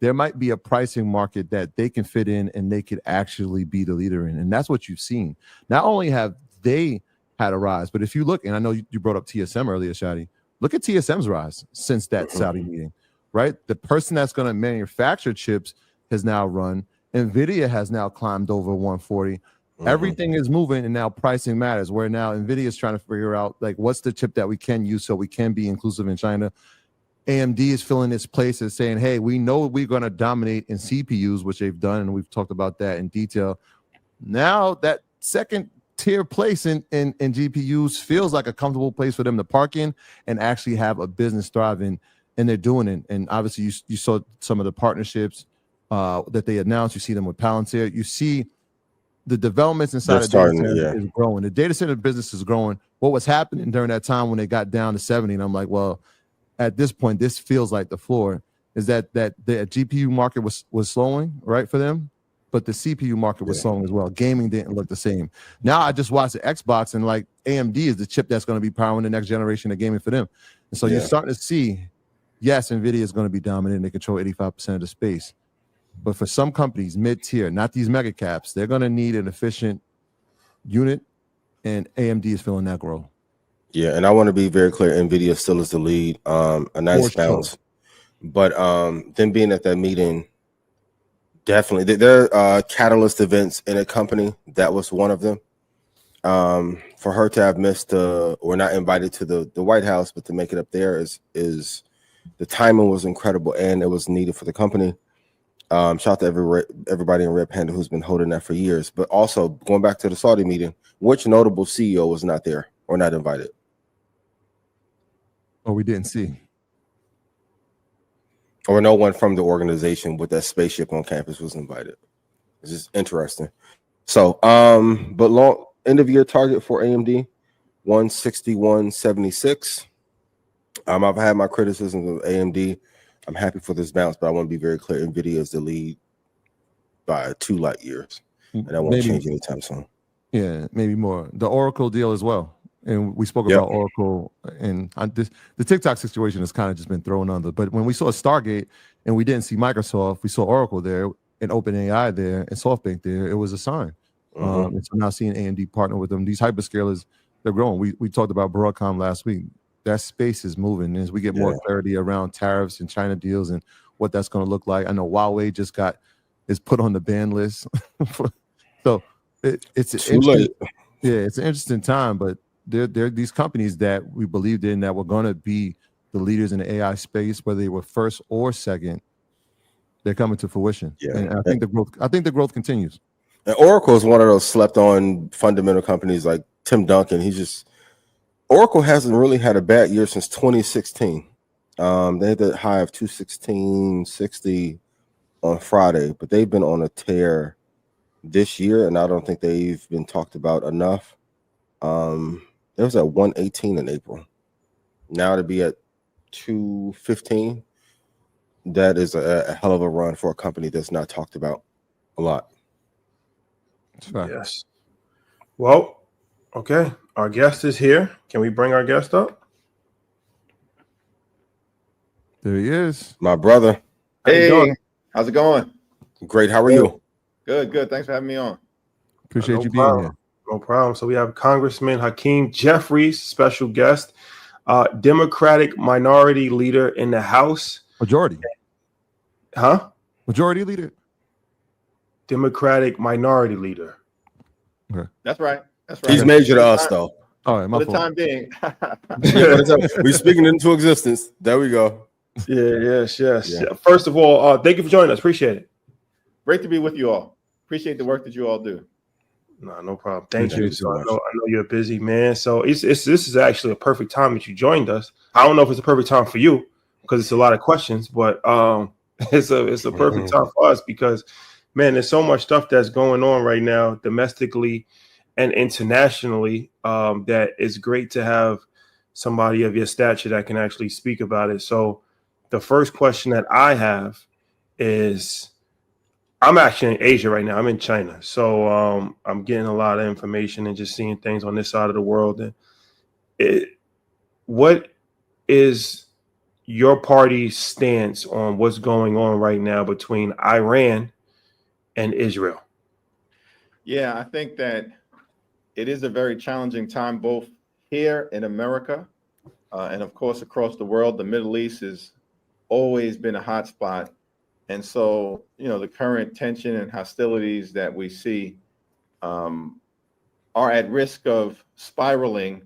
A: there might be a pricing market that they can fit in and they could actually be the leader in. And that's what you've seen. Not only have they had a rise, but if you look, and I know you brought up TSM earlier, Shadi, look at TSM's rise since that Saudi meeting, right? The person that's going to manufacture chips has now run. NVIDIA has now climbed over 140. Everything is moving, and now pricing matters. Where now NVIDIA is trying to figure out, like, what's the chip that we can use so we can be inclusive in China. AMD is filling its place as saying, hey, we know we're going to dominate in CPUs, which they've done, and we've talked about that in detail. Now that second tier place in GPUs feels like a comfortable place for them to park in and actually have a business thriving, and they're doing it. And obviously you saw some of the partnerships that they announced. You see them with Palantir. You see the developments inside of data center is growing. The data center business is growing. What was happening during that time when they got down to 70? And I'm like, well, at this point, this feels like the floor. Is that the GPU market was slowing, right, for them, but the CPU market was slowing as well. Gaming didn't look the same. Now I just watched the Xbox, and like AMD is the chip that's going to be powering the next generation of gaming for them. And so you're starting to see, yes, NVIDIA is going to be dominant. They control 85% of the space. But for some companies, mid-tier, not these mega caps, they're going to need an efficient unit, and AMD is filling that growth.
C: Yeah, and I want to be very clear, NVIDIA still is the lead. A nice bounce. Sure. But them being at that meeting, definitely, there are catalyst events in a company. That was one of them. For her to have missed or not invited to the White House, but to make it up there is the timing was incredible, and it was needed for the company. Shout out to everybody in Red Panda who's been holding that for years. But also, going back to the Saudi meeting, which notable CEO was not there or not invited?
A: Oh, we didn't see.
C: Or no one from the organization with that spaceship on campus was invited. It's just interesting. So, but long end of year target for AMD, 161.76. I've had my criticisms of AMD. I'm happy for this bounce, but I want to be very clear. NVIDIA is the lead by 2 light years, and that won't change anytime soon.
A: Yeah, maybe more. The Oracle deal as well. And we spoke about Oracle, and the TikTok situation has kind of just been thrown under. But when we saw Stargate and we didn't see Microsoft, we saw Oracle there and OpenAI there and SoftBank there. It was a sign. And so now seeing AMD partner with them, these hyperscalers, they're growing. We talked about Broadcom last week. That space is moving as we get more clarity around tariffs and China deals and what that's going to look like. I know Huawei is put on the ban list. So it's
C: too late.
A: Yeah, it's an interesting time, but they're these companies that we believed in that were going to be the leaders in the AI space, whether they were first or second. They're coming to fruition. Yeah. And I think the growth continues.
C: And Oracle is one of those slept on fundamental companies like Tim Duncan. Oracle hasn't really had a bad year since 2016. They had the high of 216.60 on Friday, but they've been on a tear this year, and I don't think they've been talked about enough. It was at 118 in April. Now to be at 215, that is a hell of a run for a company that's not talked about a lot.
B: Yes. Well, okay. Our guest is here. Can we bring our guest up?
A: There he is.
C: My brother.
D: Hey, how's it going?
C: Great. How are you?
D: Good. Thanks for having me on.
A: Appreciate you being here.
B: No problem. So we have Congressman Hakeem Jeffries, special guest, Democratic minority leader in the House.
A: Majority.
B: Huh?
A: Majority leader.
B: Democratic minority leader.
A: Okay.
D: That's right.
C: He's major to us, though.
A: All right,
D: for the time being.
C: We're speaking into existence. There we go.
B: Yes. Yeah. First of all, thank you for joining us. Appreciate it.
D: Great to be with you all. Appreciate the work that you all do.
B: No problem. Thank you. So I know you're a busy man. So this is actually a perfect time that you joined us. I don't know if it's a perfect time for you because it's a lot of questions, but it's a perfect time for us because, man, there's so much stuff that's going on right now domestically and internationally that it's great to have somebody of your stature that can actually speak about it. So the first question that I have is, I'm actually in Asia right now. I'm in China. So I'm getting a lot of information and just seeing things on this side of the world. And what is your party's stance on what's going on right now between Iran and Israel?
D: Yeah, I think that it is a very challenging time, both here in America and, of course, across the world. The Middle East has always been a hot spot. And so, the current tension and hostilities that we see are at risk of spiraling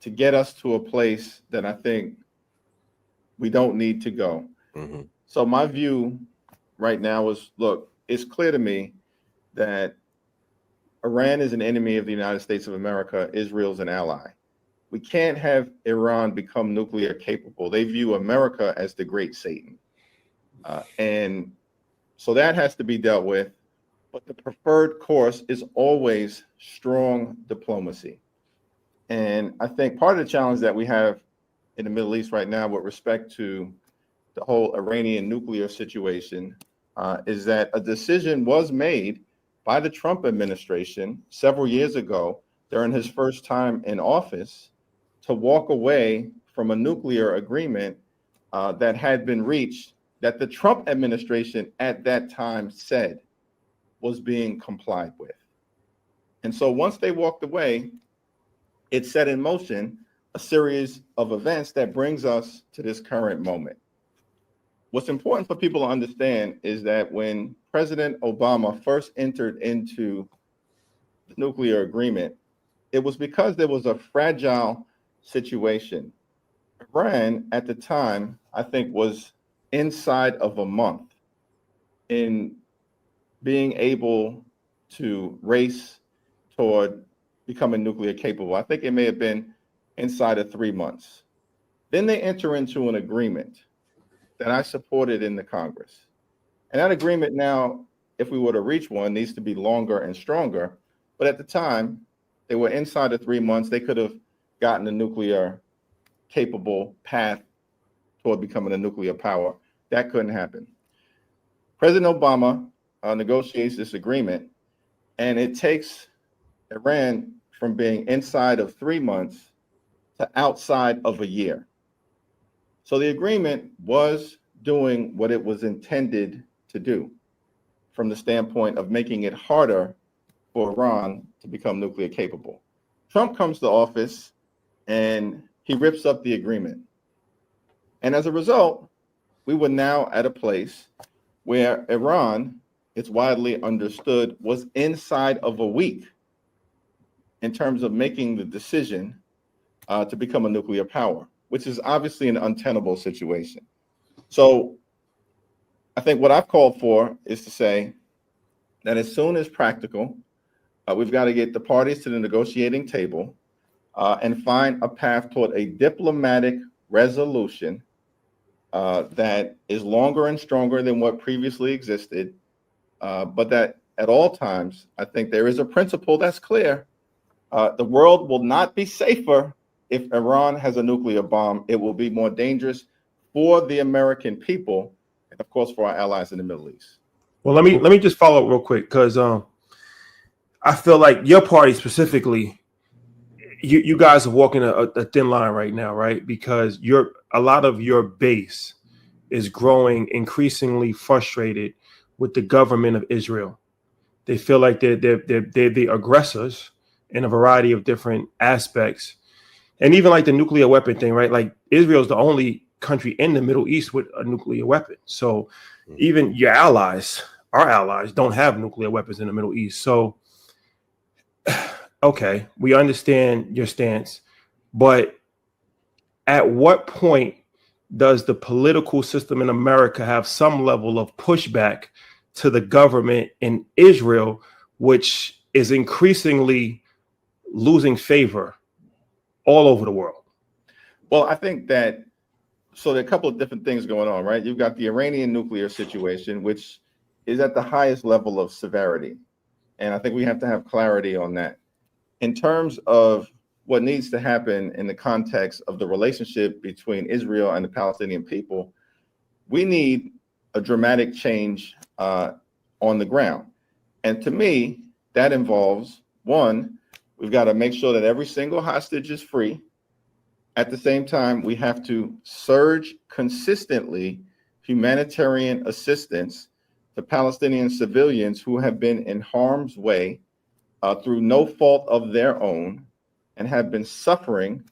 D: to get us to a place that I think we don't need to go. Mm-hmm. So my view right now is, look, it's clear to me that Iran is an enemy of the United States of America. Israel's an ally. We can't have Iran become nuclear capable. They view America as the great Satan. And so that has to be dealt with. But the preferred course is always strong diplomacy. And I think part of the challenge that we have in the Middle East right now with respect to the whole Iranian nuclear situation is that a decision was made by the Trump administration several years ago during his first time in office to walk away from a nuclear agreement that had been reached that the Trump administration at that time said was being complied with. And so once they walked away, it set in motion a series of events that brings us to this current moment. What's important for people to understand is that when President Obama first entered into the nuclear agreement, it was because there was a fragile situation. Iran at the time, I think, was inside of a month in being able to race toward becoming nuclear capable. I think it may have been inside of 3 months. Then they enter into an agreement that I supported in the Congress. And that agreement now, if we were to reach one, needs to be longer and stronger. But at the time, they were inside of 3 months. They could have gotten a nuclear capable path toward becoming a nuclear power. That couldn't happen. President Obama negotiates this agreement, and it takes Iran from being inside of 3 months to outside of a year. So the agreement was doing what it was intended to do from the standpoint of making it harder for Iran to become nuclear capable. Trump comes to office and he rips up the agreement. And as a result, we were now at a place where Iran, it's widely understood, was inside of a week in terms of making the decision to become a nuclear power, which is obviously an untenable situation. So I think what I've called for is to say that as soon as practical, we've got to get the parties to the negotiating table and find a path toward a diplomatic resolution that is longer and stronger than what previously existed, but that at all times, I think there is a principle that's clear. The world will not be safer if Iran has a nuclear bomb. It will be more dangerous for the American people and, of course, for our allies in the Middle East.
B: Well, let me just follow up real quick, because I feel like your party specifically, you guys are walking a thin line right now, right? Because a lot of your base is growing increasingly frustrated with the government of Israel. They feel like they're the aggressors in a variety of different aspects. And even like the nuclear weapon thing, right? Like Israel's the only country in the Middle East with a nuclear weapon. So even your allies, our allies, don't have nuclear weapons in the Middle East. So, okay, we understand your stance, but at what point does the political system in America have some level of pushback to the government in Israel, which is increasingly losing favor all over the world?
D: Well, I think that, so there are a couple of different things going on, right? You've got the Iranian nuclear situation, which is at the highest level of severity. And I think we have to have clarity on that. In terms of what needs to happen in the context of the relationship between Israel and the Palestinian people, we need a dramatic change on the ground. And to me, that involves, one, we've got to make sure that every single hostage is free. At the same time, we have to surge consistently humanitarian assistance to Palestinian civilians who have been in harm's way through no fault of their own and have been suffering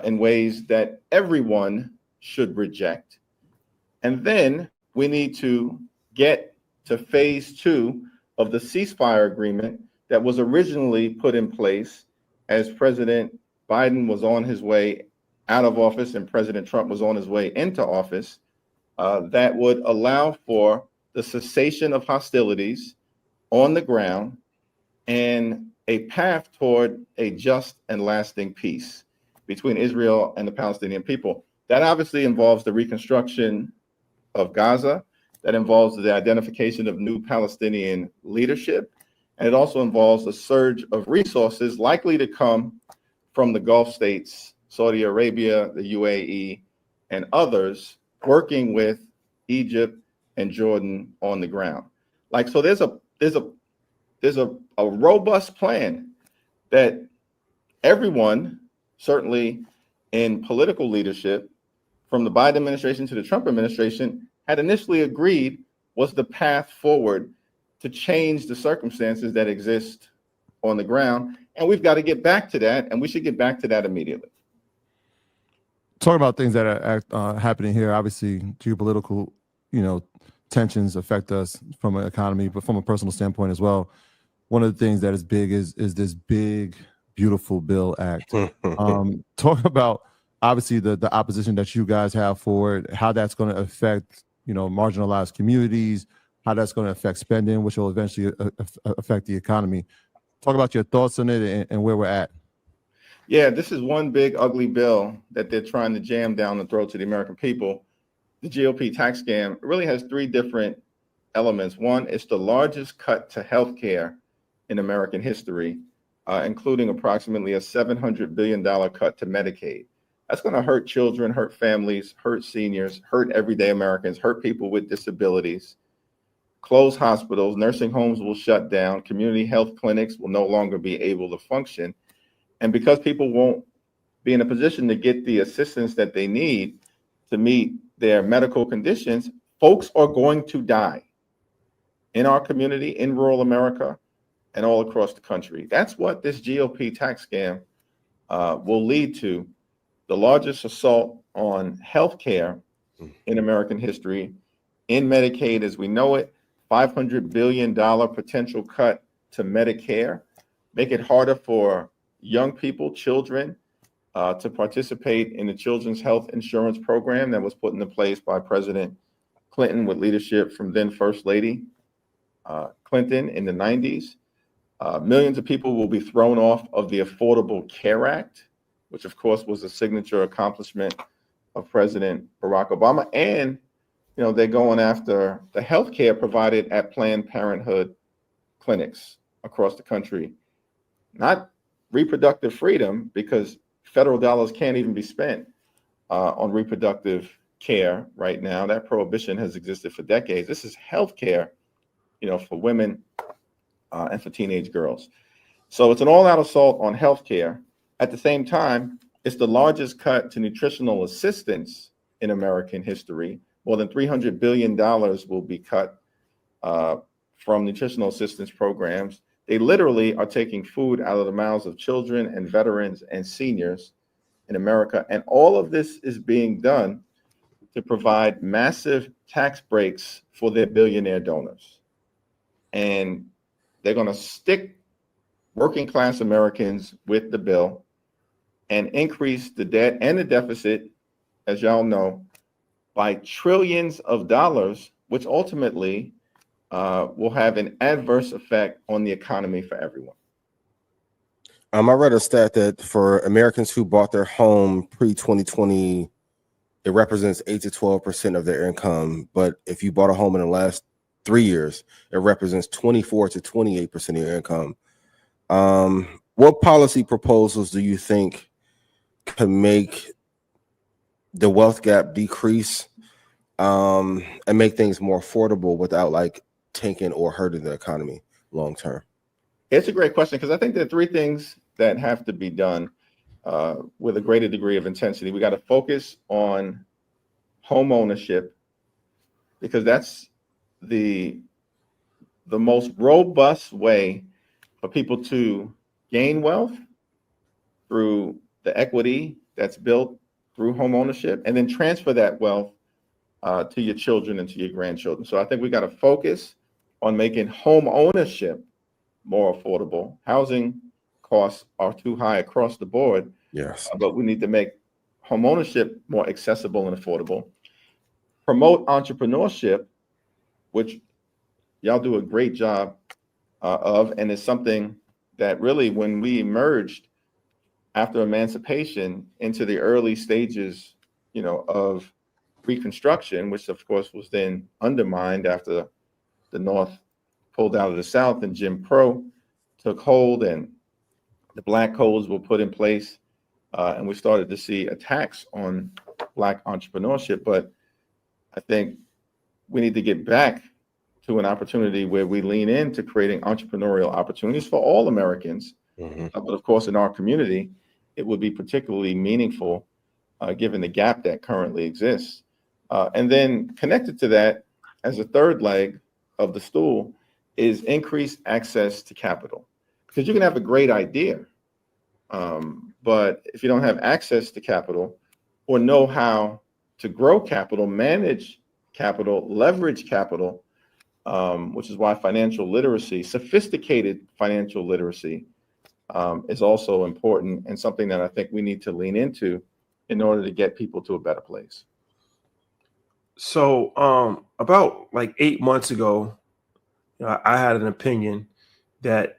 D: in ways that everyone should reject. And then we need to get to phase 2 of the ceasefire agreement that was originally put in place as President Biden was on his way out of office and President Trump was on his way into office, that would allow for the cessation of hostilities on the ground and a path toward a just and lasting peace between Israel and the Palestinian people. That obviously involves the reconstruction of Gaza. That involves the identification of new Palestinian leadership. And it also involves a surge of resources likely to come from the Gulf states, Saudi Arabia, the UAE, and others working with Egypt and Jordan on the ground. Like, so there's a robust plan that everyone, certainly in political leadership, from the Biden administration to the Trump administration, had initially agreed was the path forward to change the circumstances that exist on the ground. And we've got to get back to that, and we should get back to that immediately.
A: Talking about things that are happening here, obviously geopolitical, tensions affect us from an economy, but from a personal standpoint as well. One of the things that is big is this big, beautiful bill act. Talk about obviously the opposition that you guys have for it, how that's going to affect marginalized communities, how that's going to affect spending, which will eventually affect the economy. Talk about your thoughts on it and where we're at.
D: Yeah, this is one big ugly bill that they're trying to jam down the throats of the American people. The GOP tax scam really has three different elements. One, it's the largest cut to healthcare in American history, including approximately a $700 billion cut to Medicaid. That's going to hurt children, hurt families, hurt seniors, hurt everyday Americans, hurt people with disabilities. Close hospitals, nursing homes will shut down, community health clinics will no longer be able to function. And because people won't be in a position to get the assistance that they need to meet their medical conditions, folks are going to die in our community, in rural America, and all across the country. That's what this GOP tax scam will lead to. The largest assault on healthcare in American history, in Medicaid as we know it, $500 billion potential cut to Medicare, make it harder for young people, children, to participate in the Children's Health Insurance Program that was put into place by President Clinton with leadership from then First Lady Clinton in the 90s. Millions of people will be thrown off of the Affordable Care Act, which of course was a signature accomplishment of President Barack Obama. And, they're going after the health care provided at Planned Parenthood clinics across the country. Not reproductive freedom, because federal dollars can't even be spent on reproductive care right now. That prohibition has existed for decades. This is health care, for women and for teenage girls. So it's an all-out assault on health care. At the same time, it's the largest cut to nutritional assistance in American history. More than $300 billion will be cut from nutritional assistance programs. They literally are taking food out of the mouths of children and veterans and seniors in America. And all of this is being done to provide massive tax breaks for their billionaire donors. And they're going to stick working class Americans with the bill and increase the debt and the deficit, as y'all know, by trillions of dollars, which ultimately will have an adverse effect on the economy for everyone.
C: I read a stat that for Americans who bought their home pre-2020, it represents 8 to 12% of their income. But if you bought a home in the last 3 years, it represents 24 to 28% of your income. What policy proposals do you think could make the wealth gap decrease and make things more affordable without tanking or hurting the economy long term?
D: It's a great question, because I think there are three things that have to be done with a greater degree of intensity. We got to focus on home ownership, because that's the most robust way for people to gain wealth through the equity that's built through home ownership, and then transfer that wealth to your children and to your grandchildren. So I think we got to focus on making home ownership more affordable. Housing costs are too high across the board.
C: Yes.
D: But we need to make home ownership more accessible and affordable. Promote entrepreneurship, which y'all do a great job of, and it's something that really, when we emerged after emancipation into the early stages, of Reconstruction, which of course was then undermined after the North pulled out of the South and Jim Crow took hold and the black codes were put in place, and we started to see attacks on black entrepreneurship. But I think we need to get back to an opportunity where we lean into creating entrepreneurial opportunities for all Americans. But of course, in our community, it would be particularly meaningful given the gap that currently exists. And then connected to that, as a third leg of the stool, is increased access to capital. Because you can have a great idea, but if you don't have access to capital or know how to grow capital, manage capital, leverage capital, which is why financial literacy, sophisticated financial literacy, is also important and something that I think we need to lean into in order to get people to a better place.
B: So about like 8 months ago, I had an opinion that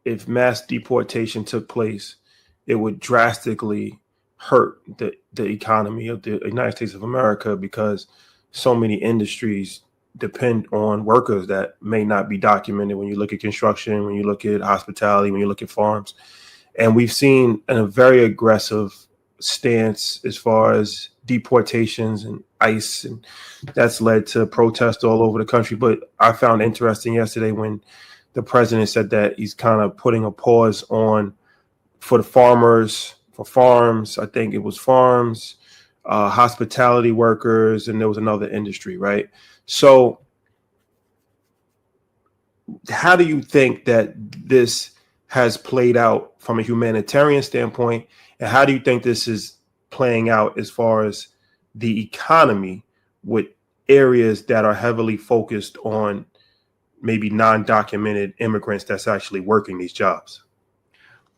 B: if mass deportation took place, it would drastically hurt the economy of the United States of America, because so many industries depend on workers that may not be documented. When you look at construction, when you look at hospitality, when you look at farms, and we've seen a very aggressive stance as far as deportations and ICE, and that's led to protests all over the country. But I found interesting yesterday when the president said that he's kind of putting a pause on for the farmers, for farms. I think it was farms, hospitality workers, and there was another industry, right? So how do you think that this has played out from a humanitarian standpoint? And how do you think this is playing out as far as the economy, with areas that are heavily focused on maybe non-documented immigrants that's actually working these jobs?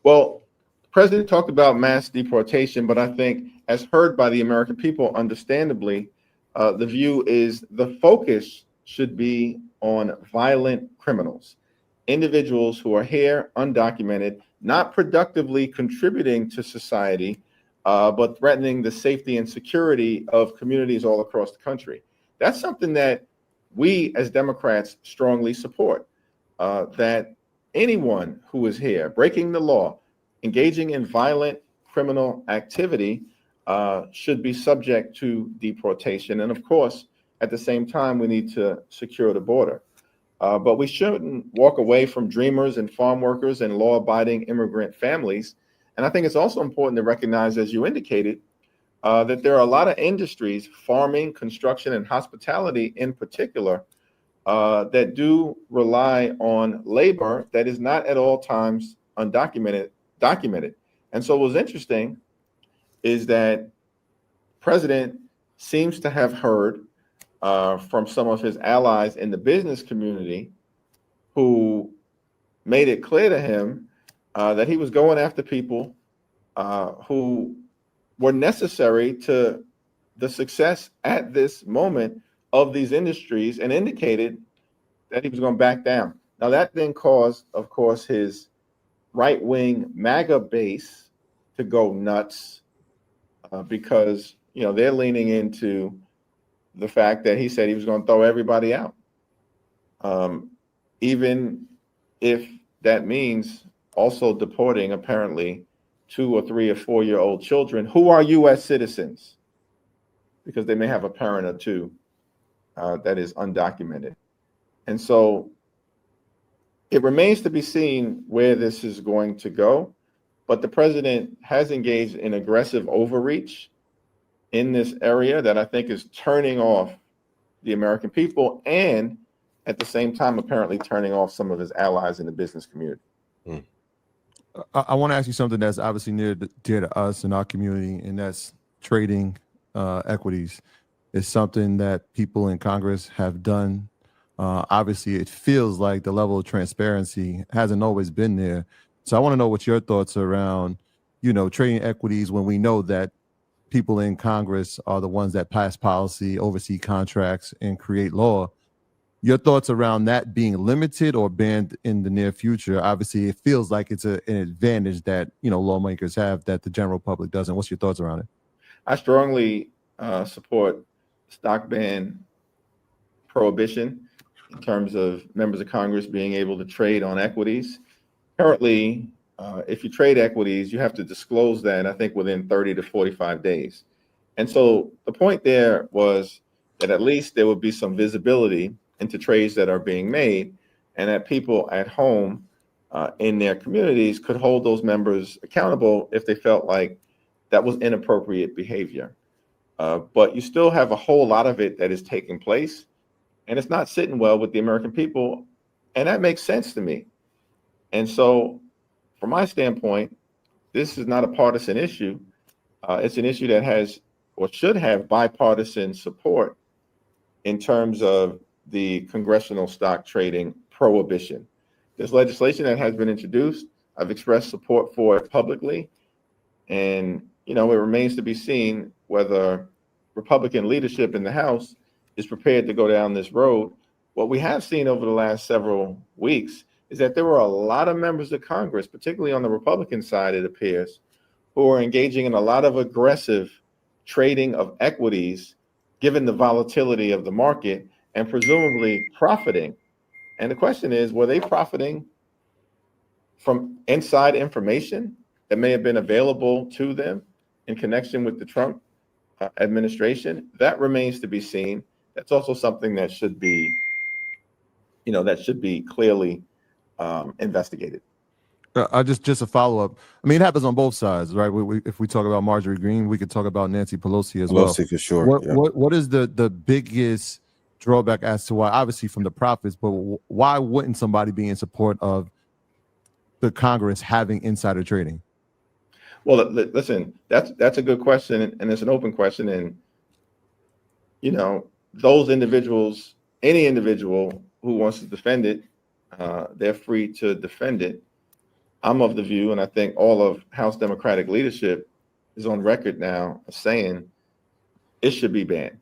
D: Well, the president talked about mass deportation, but I think, as heard by the American people, understandably, the view is the focus should be on violent criminals, individuals who are here undocumented, not productively contributing to society, but threatening the safety and security of communities all across the country. That's something that we as Democrats strongly support, that anyone who is here breaking the law, engaging in violent criminal activity, should be subject to deportation. And of course, at the same time, we need to secure the border. But we shouldn't walk away from dreamers and farm workers and law-abiding immigrant families. And I think it's also important to recognize, as you indicated, that there are a lot of industries, farming, construction, and hospitality in particular, that do rely on labor that is not at all times documented. And so what's interesting is that the president seems to have heard from some of his allies in the business community, who made it clear to him that he was going after people who were necessary to the success at this moment of these industries, and indicated that he was going to back down. Now, that then caused, of course, his right-wing MAGA base to go nuts, because they're leaning into the fact that he said he was going to throw everybody out, even if that means also deporting apparently 2 or 3 or 4-year-old children who are U.S. citizens, because they may have a parent or two that is undocumented. And so it remains to be seen where this is going to go. But the president has engaged in aggressive overreach in this area that I think is turning off the American people, and at the same time, apparently turning off some of his allies in the business community.
A: I want to ask you something that's obviously dear to us in our community, and that's trading equities. It's something that people in Congress have done. Obviously, it feels like the level of transparency hasn't always been there. So I want to know what your thoughts are around, trading equities, when we know that people in Congress are the ones that pass policy, oversee contracts, and create law. Your thoughts around that being limited or banned in the near future? Obviously, it feels like it's an advantage that lawmakers have that the general public doesn't. What's your thoughts around it?
D: I strongly support stock ban prohibition in terms of members of Congress being able to trade on equities. Currently, if you trade equities, you have to disclose that, I think, within 30 to 45 days. And so the point there was that at least there would be some visibility into trades that are being made, and that people at home in their communities could hold those members accountable if they felt like that was inappropriate behavior. But you still have a whole lot of it that is taking place, and it's not sitting well with the American people, and that makes sense to me. And so, from my standpoint, this is not a partisan issue. It's an issue that has or should have bipartisan support in terms of the congressional stock trading prohibition. There's legislation that has been introduced. I've expressed support for it publicly, and it remains to be seen whether Republican leadership in the House is prepared to go down this road. What we have seen over the last several weeks is that there were a lot of members of Congress, particularly on the Republican side, it appears, who are engaging in a lot of aggressive trading of equities, given the volatility of the market, and presumably profiting. And the question is, were they profiting from inside information that may have been available to them in connection with the Trump administration? That remains to be seen. That's also something that should be, clearly investigated.
A: Just a follow up. I mean, it happens on both sides, right? If we talk about Marjorie Greene, we could talk about Nancy Pelosi as well.
C: Pelosi for sure.
A: What is the biggest drawback as to why? Obviously, from the profits, but why wouldn't somebody be in support of the Congress having insider trading?
D: Well, listen, that's a good question, and it's an open question, and those individuals, any individual who wants to defend it, they're free to defend it. I'm of the view, and I think all of House Democratic leadership is on record now saying it should be banned.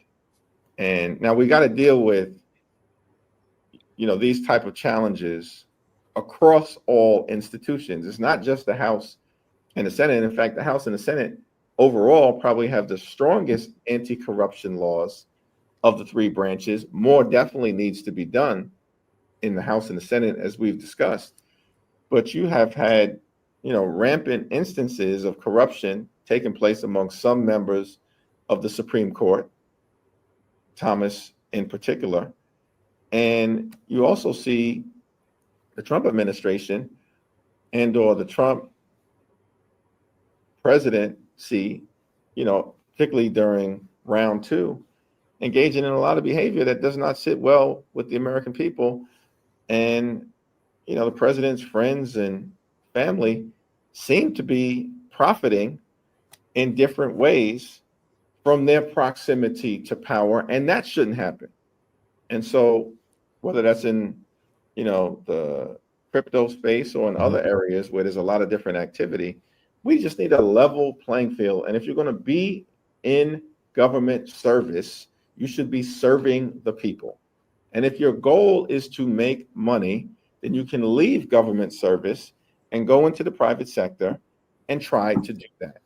D: And now we got to deal with, these type of challenges across all institutions. It's not just the House and the Senate. In fact, the House and the Senate overall probably have the strongest anti-corruption laws of the three branches. More definitely needs to be done in the House and the Senate, as we've discussed. But you have had, rampant instances of corruption taking place among some members of the Supreme Court, Thomas in particular. And you also see the Trump administration and/or the Trump presidency, particularly during round two, engaging in a lot of behavior that does not sit well with the American people. And the president's friends and family seem to be profiting in different ways from their proximity to power, and that shouldn't happen. And so, whether that's in, the crypto space or in other areas where there's a lot of different activity, we just need a level playing field. And if you're going to be in government service, you should be serving the people. And if your goal is to make money, then you can leave government service and go into the private sector and try to do that.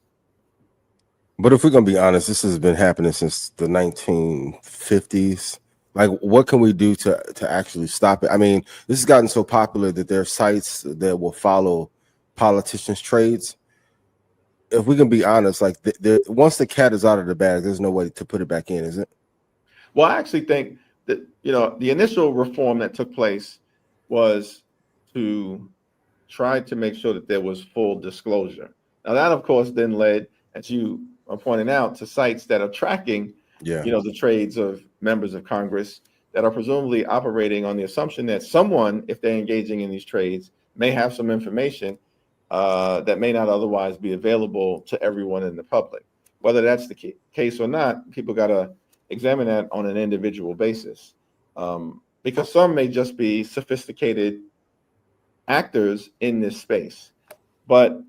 C: But if we're going to be honest, this has been happening since the 1950s. Like, what can we do to actually stop it? I mean, this has gotten so popular that there are sites that will follow politicians' trades. If we can be honest, like, once the cat is out of the bag, there's no way to put it back in, is it?
D: Well, I actually think that, the initial reform that took place was to try to make sure that there was full disclosure. Now, that, of course, then led, as you are pointing out, to sites that are tracking, the trades of members of Congress that are presumably operating on the assumption that someone, if they're engaging in these trades, may have some information that may not otherwise be available to everyone in the public. Whether that's the case or not, people got to examine that on an individual basis. Because some may just be sophisticated actors in this space. But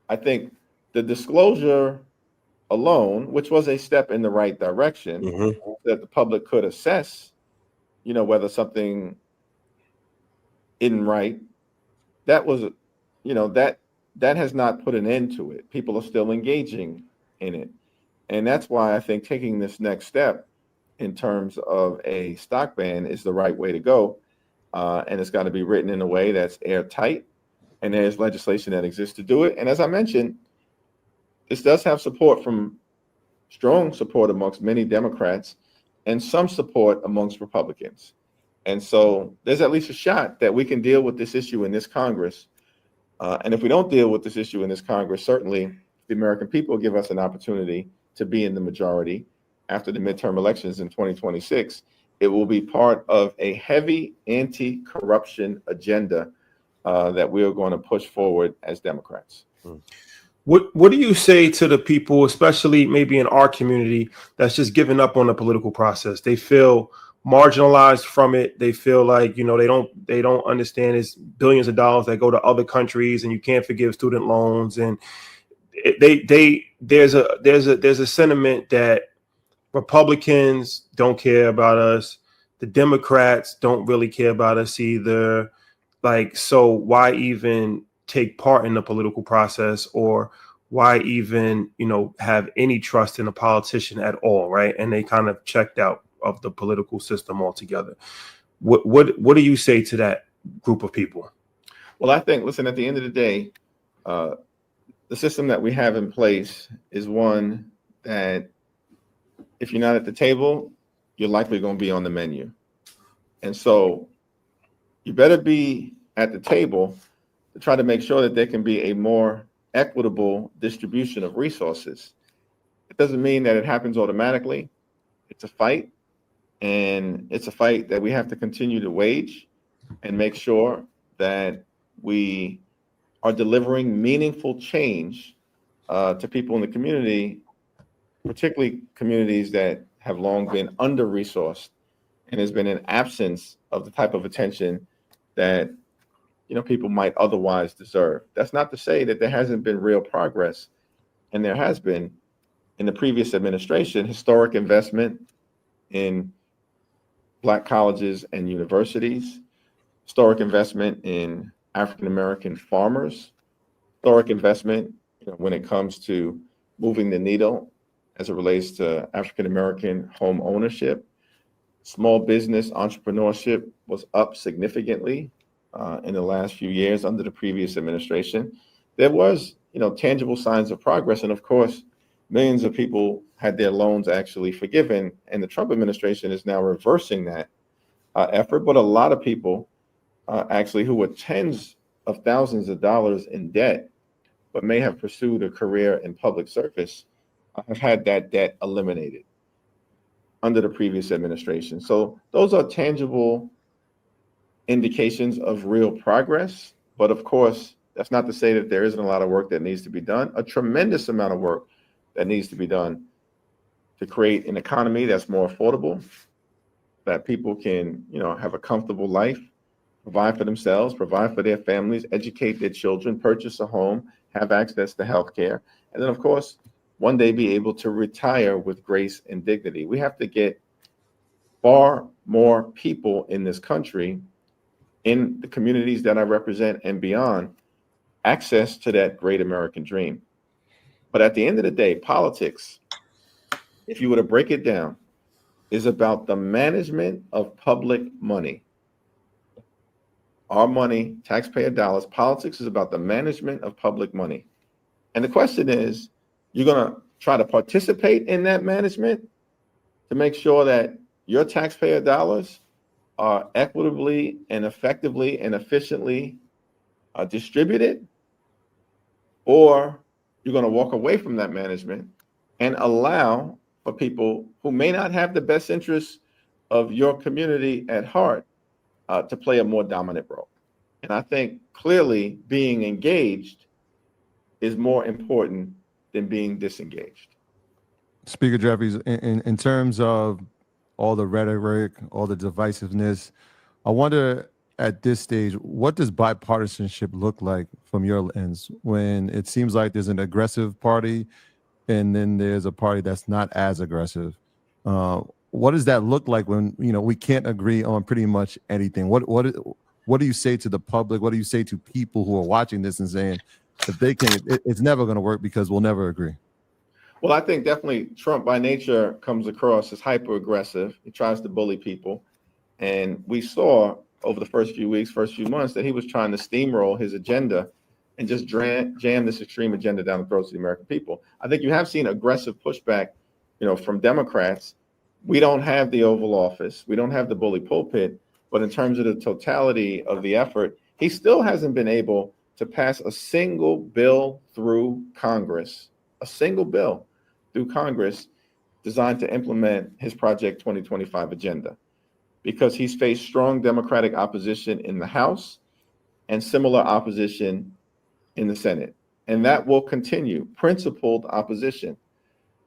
D: I think the disclosure alone, which was a step in the right direction, that the public could assess whether something isn't right, that was, that has not put an end to it. People are still engaging in it. And that's why I think taking this next step in terms of a stock ban is the right way to go. And it's got to be written in a way that's airtight. And there's legislation that exists to do it. And as I mentioned, this does have strong support amongst many Democrats and some support amongst Republicans. And so there's at least a shot that we can deal with this issue in this Congress. And if we don't deal with this issue in this Congress, certainly the American people give us an opportunity to be in the majority after the midterm elections in 2026. It will be part of a heavy anti-corruption agenda that we are going to push forward as Democrats.
B: What do you say to the people, especially maybe in our community, that's just giving up on the political process? They feel marginalized from it. They feel like, they don't understand it's billions of dollars that go to other countries, and you can't forgive student loans. And there's a sentiment that Republicans don't care about us. The Democrats don't really care about us either. Like, so why even take part in the political process, or why even, have any trust in a politician at all, right? And they kind of checked out of the political system altogether. What do you say to that group of people?
D: Well, I think, listen, at the end of the day, the system that we have in place is one that if you're not at the table, you're likely going to be on the menu. And so you better be at the table to try to make sure that there can be a more equitable distribution of resources. It doesn't mean that it happens automatically. It's a fight, and it's a fight that we have to continue to wage and make sure that we are delivering meaningful change to people in the community, particularly communities that have long been under-resourced, and there's been an absence of the type of attention that people might otherwise deserve. That's not to say that there hasn't been real progress, and there has been in the previous administration. Historic investment in Black colleges and universities, historic investment in African American farmers, historic investment when it comes to moving the needle as it relates to African American home ownership. Small business entrepreneurship was up significantly in the last few years under the previous administration. There was, tangible signs of progress. And of course, millions of people had their loans actually forgiven. And the Trump administration is now reversing that effort. But a lot of people actually who were tens of thousands of dollars in debt, but may have pursued a career in public service, have had that debt eliminated under the previous administration. So those are tangible indications of real progress. But of course, that's not to say that there isn't a lot of work that needs to be done, a tremendous amount of work that needs to be done to create an economy that's more affordable, that people can, have a comfortable life, provide for themselves, provide for their families, educate their children, purchase a home, have access to health care, and then of course, one day be able to retire with grace and dignity. We have to get far more people in this country, in the communities that I represent and beyond, access to that great American dream. But at the end of the day, politics, if you were to break it down, is about the management of public money. Our money, taxpayer dollars. Politics is about the management of public money. And the question is, you're going to try to participate in that management to make sure that your taxpayer dollars are equitably and effectively and efficiently distributed, or you're going to walk away from that management and allow for people who may not have the best interests of your community at heart to play a more dominant role. And I think clearly being engaged is more important than being disengaged.
A: Speaker Jeffries, in terms of all the rhetoric, all the divisiveness, I wonder at this stage, what does bipartisanship look like from your lens when it seems like there's an aggressive party and then there's a party that's not as aggressive? what does that look like when we can't agree on pretty much anything? What do you say to the public? What do you say to people who are watching this and saying if they can, it's never going to work because we'll never agree?
D: Well, I think definitely Trump by nature comes across as hyper aggressive. He tries to bully people. And we saw over the first few weeks, first few months, that he was trying to steamroll his agenda and just jam this extreme agenda down the throats of the American people. I think you have seen aggressive pushback, from Democrats. We don't have the Oval Office. We don't have the bully pulpit. But in terms of the totality of the effort, he still hasn't been able to pass a single bill through Congress, designed to implement his Project 2025 agenda, because he's faced strong Democratic opposition in the House and similar opposition in the Senate. And that will continue, principled opposition.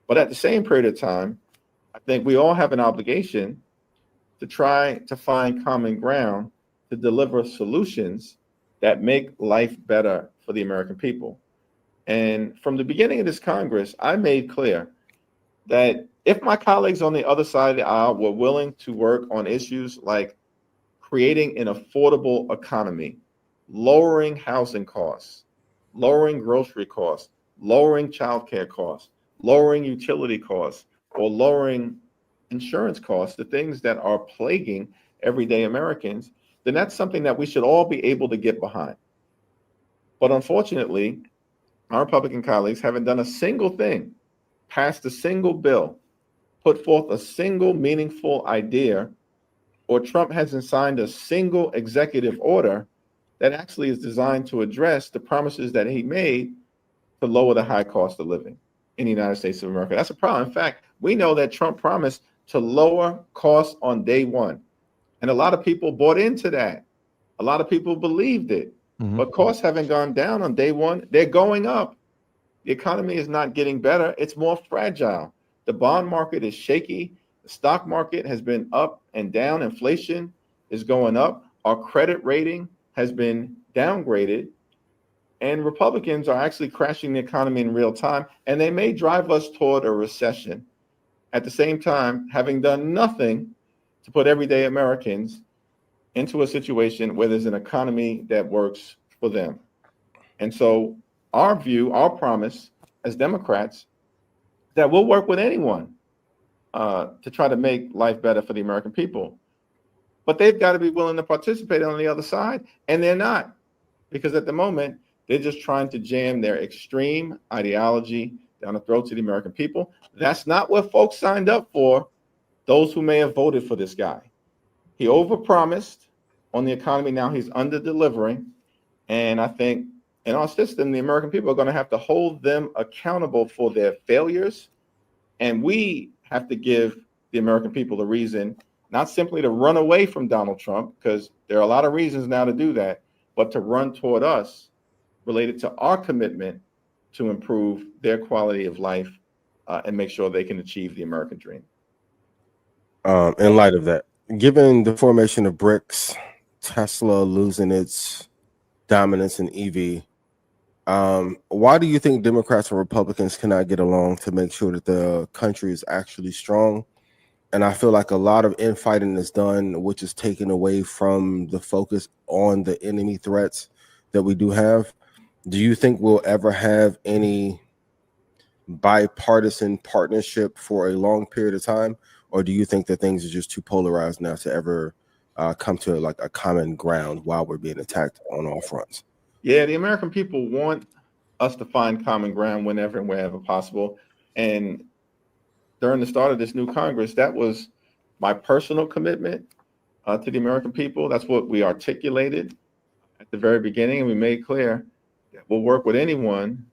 D: But at the same period of time, I think we all have an obligation to try to find common ground to deliver solutions that make life better for the American people. And from the beginning of this Congress, I made clear that if my colleagues on the other side of the aisle were willing to work on issues like creating an affordable economy, lowering housing costs, lowering grocery costs, lowering childcare costs, lowering utility costs, or lowering insurance costs, the things that are plaguing everyday Americans, then that's something that we should all be able to get behind. But unfortunately, our Republican colleagues haven't done a single thing, passed a single bill, put forth a single meaningful idea, or Trump hasn't signed a single executive order that actually is designed to address the promises that he made to lower the high cost of living in the United States of America. That's a problem. In fact, we know that Trump promised to lower costs on day one. And a lot of people bought into that. A lot of people believed it. Mm-hmm. But costs haven't gone down on day one. They're going up. The economy is not getting better. It's more fragile. The bond market is shaky. The stock market has been up and down. Inflation is going up. Our credit rating has been downgraded. And Republicans are actually crashing the economy in real time. And they may drive us toward a recession. At the same time, having done nothing to put everyday Americans into a situation where there's an economy that works for them. And so our view, our promise as Democrats, that we'll work with anyone to try to make life better for the American people. But they've got to be willing to participate on the other side, and they're not. Because at the moment, they're just trying to jam their extreme ideology down the throats of the American people. That's not what folks signed up for, those who may have voted for this guy. He overpromised on the economy. Now he's under-delivering. And I think in our system, the American people are going to have to hold them accountable for their failures. And we have to give the American people a reason, not simply to run away from Donald Trump, because there are a lot of reasons now to do that, but to run toward us related to our commitment to improve their quality of life and make sure they can achieve the American dream.
C: In light of that, given the formation of BRICS, Tesla losing its dominance in EV, why do you think Democrats and Republicans cannot get along to make sure that the country is actually strong? And I feel like a lot of infighting is done, which is taken away from the focus on the enemy threats that we do have. Do you think we'll ever have any bipartisan partnership for a long period of time? Or do you think that things are just too polarized now to ever come to like a common ground while we're being attacked on all fronts?
D: Yeah, the American people want us to find common ground whenever and wherever possible. And during the start of this new Congress, that was my personal commitment to the American people. That's what we articulated at the very beginning. And we made clear that we'll work with anyone,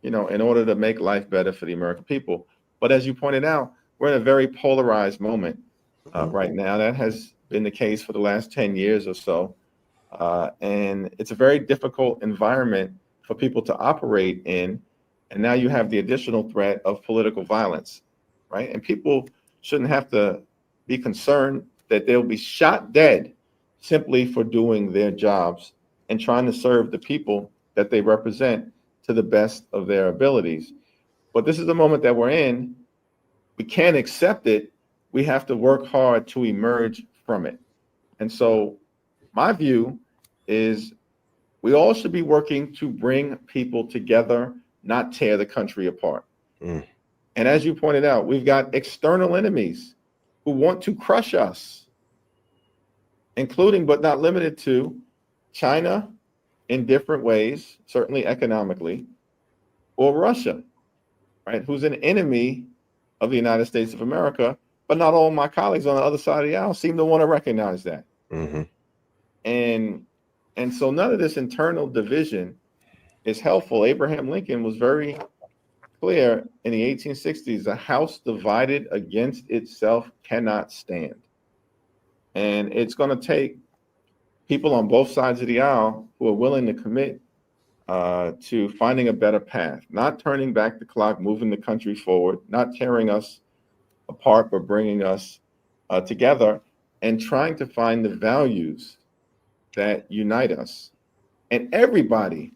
D: in order to make life better for the American people. But as you pointed out, we're in a very polarized moment right now. That has been the case for the last 10 years or so. And it's a very difficult environment for people to operate in. And now you have the additional threat of political violence, right? And people shouldn't have to be concerned that they'll be shot dead simply for doing their jobs and trying to serve the people that they represent to the best of their abilities. But this is the moment that we're in. We can't accept it we have to work hard to emerge from it. And so my view is we all should be working to bring people together, not tear the country apart. And as you pointed out, we've got external enemies who want to crush us, including but not limited to China in different ways, certainly economically, or Russia, right? Who's an enemy of the United States of America. But not all my colleagues on the other side of the aisle seem to want to recognize that. And so none of this internal division is helpful. Abraham Lincoln was very clear in the 1860s, a house divided against itself cannot stand. And it's going to take people on both sides of the aisle who are willing to commit to finding a better path, not turning back the clock, moving the country forward, not tearing us apart, but bringing us together and trying to find the values that unite us. And everybody,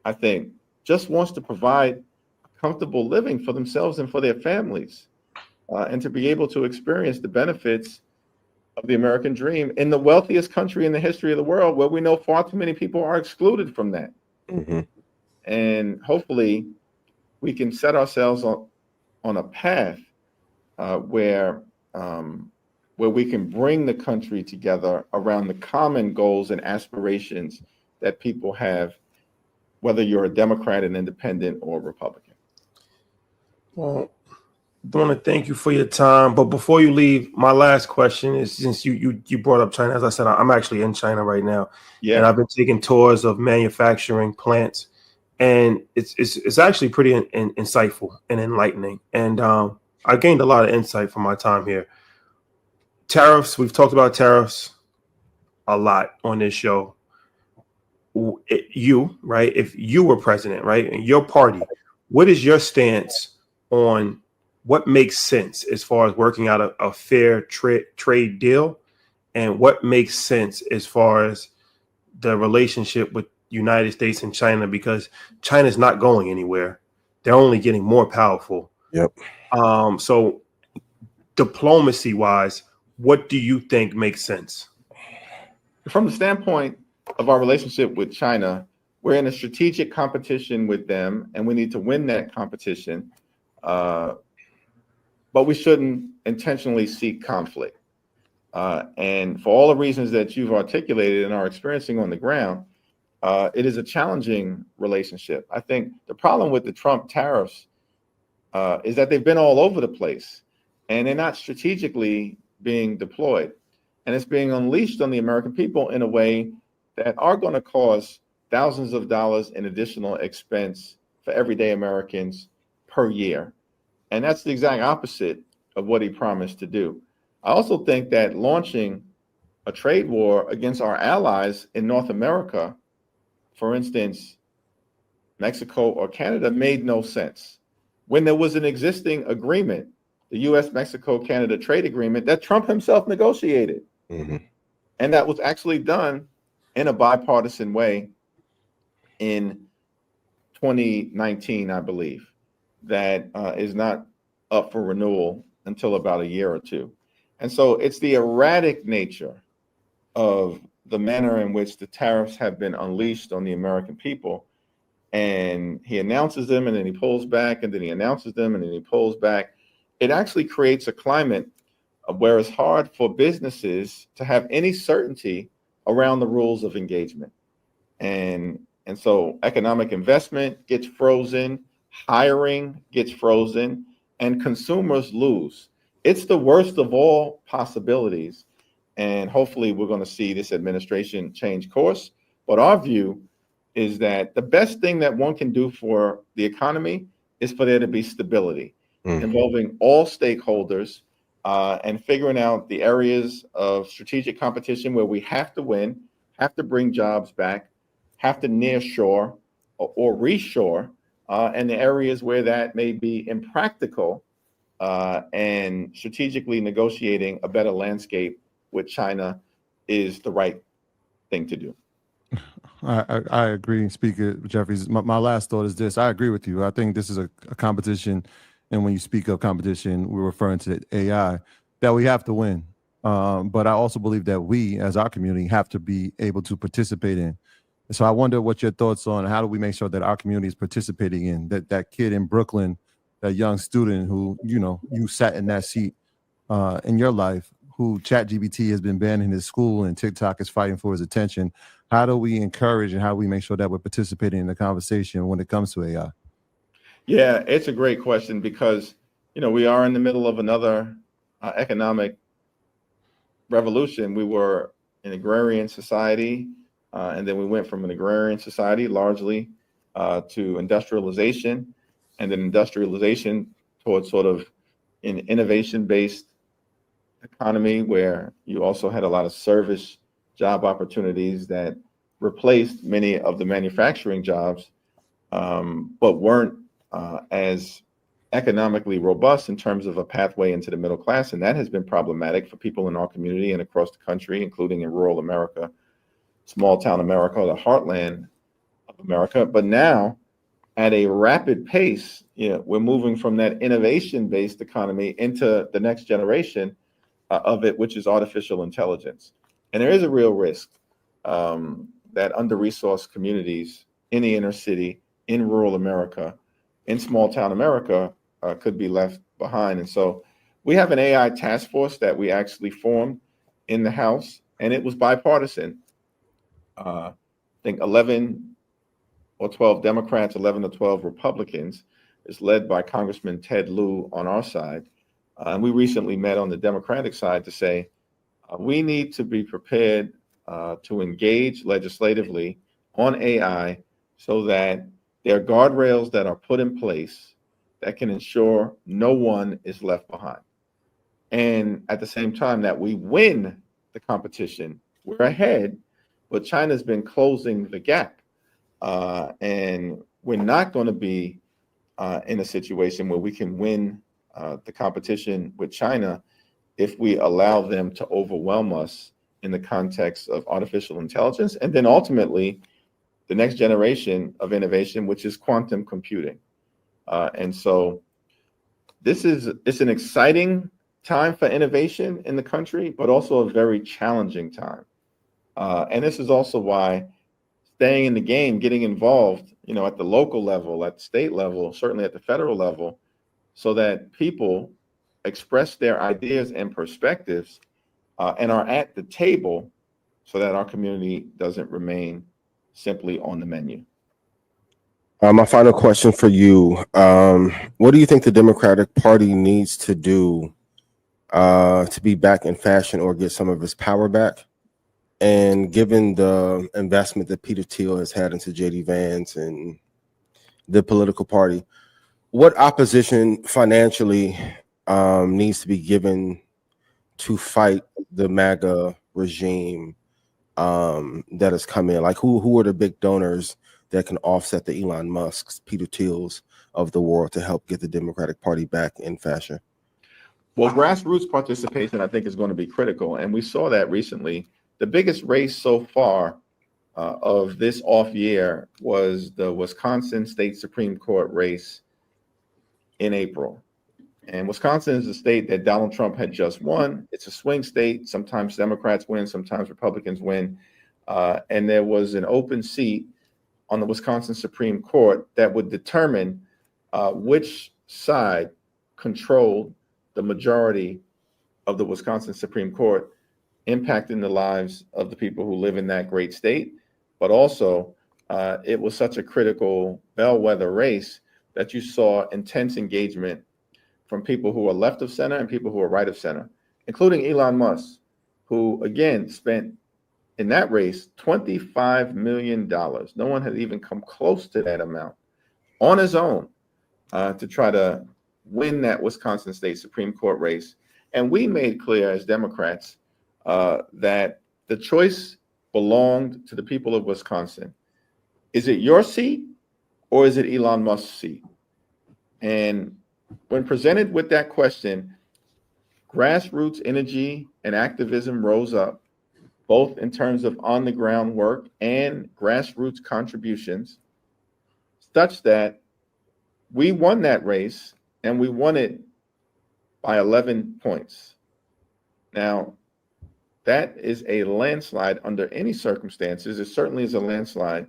D: I think, just wants to provide comfortable living for themselves and for their families, and to be able to experience the benefits of the American dream in the wealthiest country in the history of the world, where we know far too many people are excluded from that. And hopefully we can set ourselves on a path where we can bring the country together around the common goals and aspirations that people have, whether you're a Democrat, an independent, or Republican.
B: Well, I want to thank you for your time. But before you leave, my last question is, since you brought up China, as I said, I'm actually in China right now. Yeah. And I've been taking tours of manufacturing plants. And it's actually pretty insightful and enlightening. And I gained a lot of insight from my time here. Tariffs, we've talked about tariffs a lot on this show. You, right, if you were president, right, and your party, what is your stance on what makes sense as far as working out a fair trade deal, and what makes sense as far as the relationship with United States and China, because China's not going anywhere. They're only getting more powerful.
C: Yep.
B: So diplomacy wise, what do you think makes sense?
D: From the standpoint of our relationship with China, we're in a strategic competition with them, and we need to win that competition. But we shouldn't intentionally seek conflict. And for all the reasons that you've articulated and are experiencing on the ground, it is a challenging relationship. I think the problem with the Trump tariffs is that they've been all over the place, and they're not strategically being deployed. And it's being unleashed on the American people in a way that are going to cause thousands of dollars in additional expense for everyday Americans per year. And that's the exact opposite of what he promised to do. I also think that launching a trade war against our allies in North America, for instance, Mexico or Canada, made no sense. When there was an existing agreement, the US-Mexico-Canada trade agreement that Trump himself negotiated. And that was actually done in a bipartisan way in 2019, I believe, that is not up for renewal until about a year or two. And so it's the erratic nature of the manner in which the tariffs have been unleashed on the American people. And he announces them, and then he pulls back, and then he announces them, and then he pulls back. It actually creates a climate where it's hard for businesses to have any certainty around the rules of engagement. And so economic investment gets frozen, hiring gets frozen, and consumers lose. It's the worst of all possibilities. And hopefully we're going to see this administration change course. But our view is that the best thing that one can do for the economy is for there to be stability involving all stakeholders, and figuring out the areas of strategic competition where we have to win, have to bring jobs back, have to nearshore or reshore, and the areas where that may be impractical, and strategically negotiating a better landscape with China is the right thing to do.
A: I agree, Speaker Jeffries. My last thought is this. I agree with you. I think this is a competition. And when you speak of competition, we're referring to AI that we have to win. But I also believe that we, as our community, have to be able to participate in. So I wonder what your thoughts on how do we make sure that our community is participating in that kid in Brooklyn, that young student who, you sat in that seat in your life, who ChatGPT has been banned in his school and TikTok is fighting for his attention. How do we encourage and how do we make sure that we're participating in the conversation when it comes to AI?
D: Yeah, it's a great question because, we are in the middle of another economic revolution. We were an agrarian society, and then we went from an agrarian society largely to industrialization, and then industrialization towards sort of an innovation-based economy where you also had a lot of service job opportunities that replaced many of the manufacturing jobs, but weren't as economically robust in terms of a pathway into the middle class. And that has been problematic for people in our community and across the country, including in rural America, small town America, the heartland of America. But now, at a rapid pace, we're moving from that innovation-based economy into the next generation of it, which is artificial intelligence. And there is a real risk that under-resourced communities in the inner city, in rural America, in small town America could be left behind. And so we have an AI task force that we actually formed in the House, and it was bipartisan. I think 11 or 12 Democrats, 11 or 12 Republicans. It's led by Congressman Ted Lieu on our side. And we recently met on the Democratic side to say, we need to be prepared to engage legislatively on AI so that there are guardrails that are put in place that can ensure no one is left behind. And at the same time that we win the competition, we're ahead, but China's been closing the gap. And we're not going to be in a situation where we can win the competition with China if we allow them to overwhelm us in the context of artificial intelligence, and then ultimately the next generation of innovation, which is quantum computing. And so it's an exciting time for innovation in the country, but also a very challenging time. And this is also why staying in the game, getting involved, at the local level, at the state level, certainly at the federal level, so that people express their ideas and perspectives and are at the table so that our community doesn't remain simply on the menu.
C: My final question for you. What do you think the Democratic Party needs to do to be back in fashion or get some of its power back? And given the investment that Peter Thiel has had into J.D. Vance and the political party, what opposition financially needs to be given to fight the MAGA regime that has come in? Like who are the big donors that can offset the Elon Musk's, Peter Thiel's of the world to help get the Democratic Party back in fashion?
D: Well, grassroots participation, I think, is going to be critical. And we saw that recently. The biggest race so far of this off year was the Wisconsin State Supreme Court race in April. And Wisconsin is a state that Donald Trump had just won. It's a swing state. Sometimes Democrats win, sometimes Republicans win. And there was an open seat on the Wisconsin Supreme Court that would determine which side controlled the majority of the Wisconsin Supreme Court, impacting the lives of the people who live in that great state. But also, it was such a critical bellwether race that you saw intense engagement from people who are left of center and people who are right of center, including Elon Musk, who, again, spent in that race $25 million. No one had even come close to that amount on his own to try to win that Wisconsin State Supreme Court race. And we made clear as Democrats that the choice belonged to the people of Wisconsin. Is it your seat or is it Elon Musk's seat? And when presented with that question, grassroots energy and activism rose up, both in terms of on-the-ground work and grassroots contributions, such that we won that race, and we won it by 11 points. Now, that is a landslide under any circumstances. It certainly is a landslide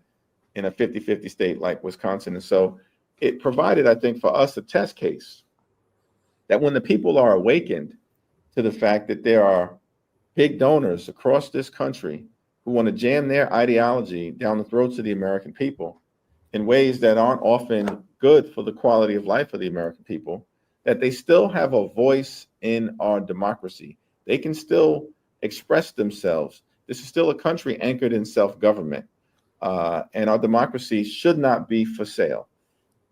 D: in a 50-50 state like Wisconsin. And so it provided, I think, for us a test case that when the people are awakened to the fact that there are big donors across this country who want to jam their ideology down the throats of the American people in ways that aren't often good for the quality of life of the American people, that they still have a voice in our democracy. They can still express themselves. This is still a country anchored in self-government, and our democracy should not be for sale.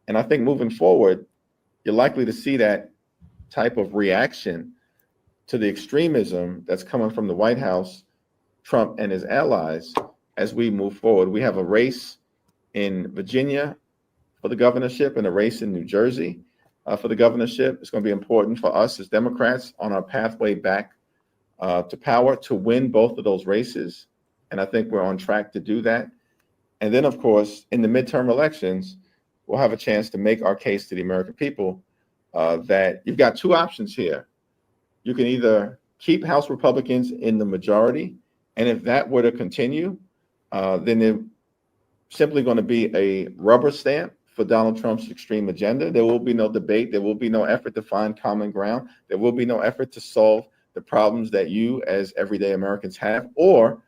D: And I think moving forward, you're likely to see that type of reaction to the extremism that's coming from the White House, Trump and his allies as we move forward. We have a race in Virginia for the governorship and a race in New Jersey for the governorship. It's going to be important for us as Democrats on our pathway back to power to win both of those races. And I think we're on track to do that. And then, of course, in the midterm elections, we'll have a chance to make our case to the American people that you've got two options here. You can either keep House Republicans in the majority, and if that were to continue, then they're simply going to be a rubber stamp for Donald Trump's extreme agenda. There will be no debate. There will be no effort to find common ground. There will be no effort to solve the problems that you as everyday Americans have. Or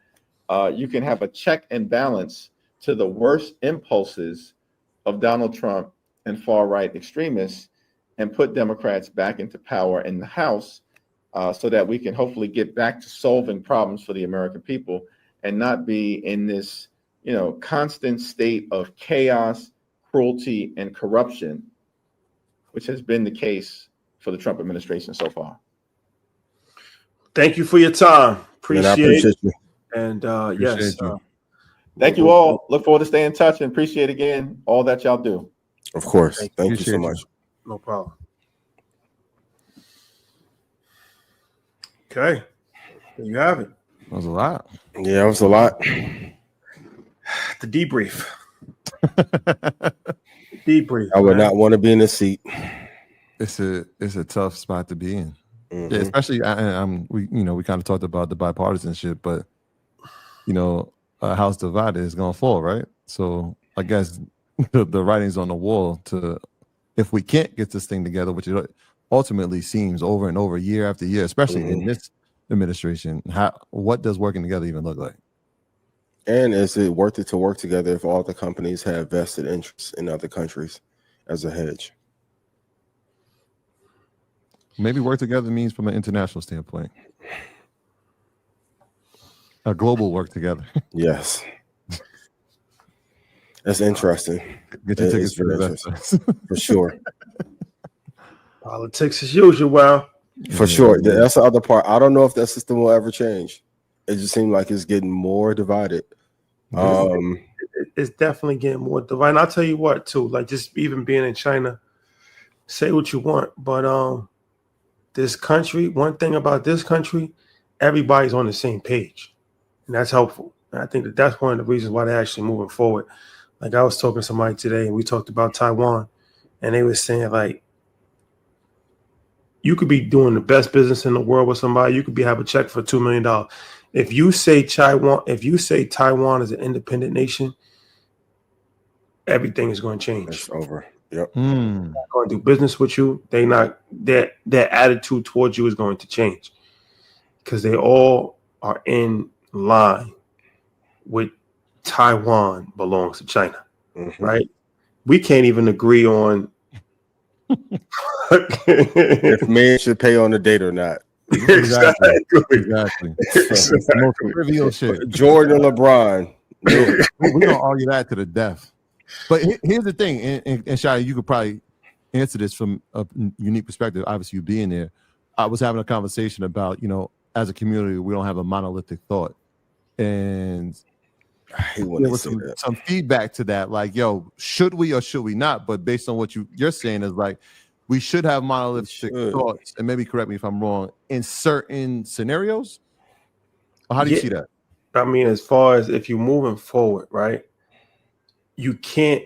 D: you can have a check and balance to the worst impulses of Donald Trump and far-right extremists and put Democrats back into power in the House so that we can hopefully get back to solving problems for the American people and not be in this, constant state of chaos, cruelty, and corruption, which has been the case for the Trump administration so far.
B: Thank you for your time. Appreciate it.
C: You.
B: And yes,
D: thank you all. Look forward to staying in touch and appreciate again all that y'all do.
C: Of course. Thank you so much.
B: No problem. Okay. There you have it.
A: That was a lot.
C: Yeah, it was a lot.
B: The debrief. Debrief.
C: I would not want to be in this seat.
A: It's a tough spot to be in.
C: Mm-hmm.
A: Yeah, especially we kind of talked about the bipartisanship, but a house divided is gonna fall, right? So I guess the writing's on the wall to if we can't get this thing together, which it ultimately seems over and over, year after year, especially in this administration, what does working together even look like?
C: And is it worth it to work together if all the companies have vested interests in other countries as a hedge?
A: Maybe work together means from an international standpoint. A global work together.
C: Yes. That's interesting.
A: Get your tickets for that.
C: For sure.
B: Politics as usual. Wow.
C: For sure. That's the other part. I don't know if that system will ever change. It just seems like it's getting more divided.
B: It's definitely getting more divided. And I'll tell you what, too, like just even being in China, say what you want, but this country, one thing about this country, everybody's on the same page. And that's helpful. And I think that's one of the reasons why they're actually moving forward. Like I was talking to somebody today and we talked about Taiwan, and they were saying like, you could be doing the best business in the world with somebody. You could have a check for $2 million. If you say Taiwan is an independent nation, everything is going to change.
C: It's over. Yep.
B: They're not going to do business with you. Their attitude towards you is going to change because they all are in line with Taiwan belongs to China, right? We can't even agree on
C: if men should pay on a date or not.
A: Exactly. The most trivial shit.
C: Jordan or LeBron.
A: We're gonna argue that to the death. But here's the thing, and Shai, you could probably answer this from a unique perspective. Obviously, you being there, I was having a conversation about, as a community, we don't have a monolithic thought, and there was some feedback to that, like, yo, should we or should we not? But based on what you're saying is like, we should have monolithic thoughts, and maybe correct me if I'm wrong, in certain scenarios. Or how do you see that?
B: I mean, as far as if you're moving forward, right? You can't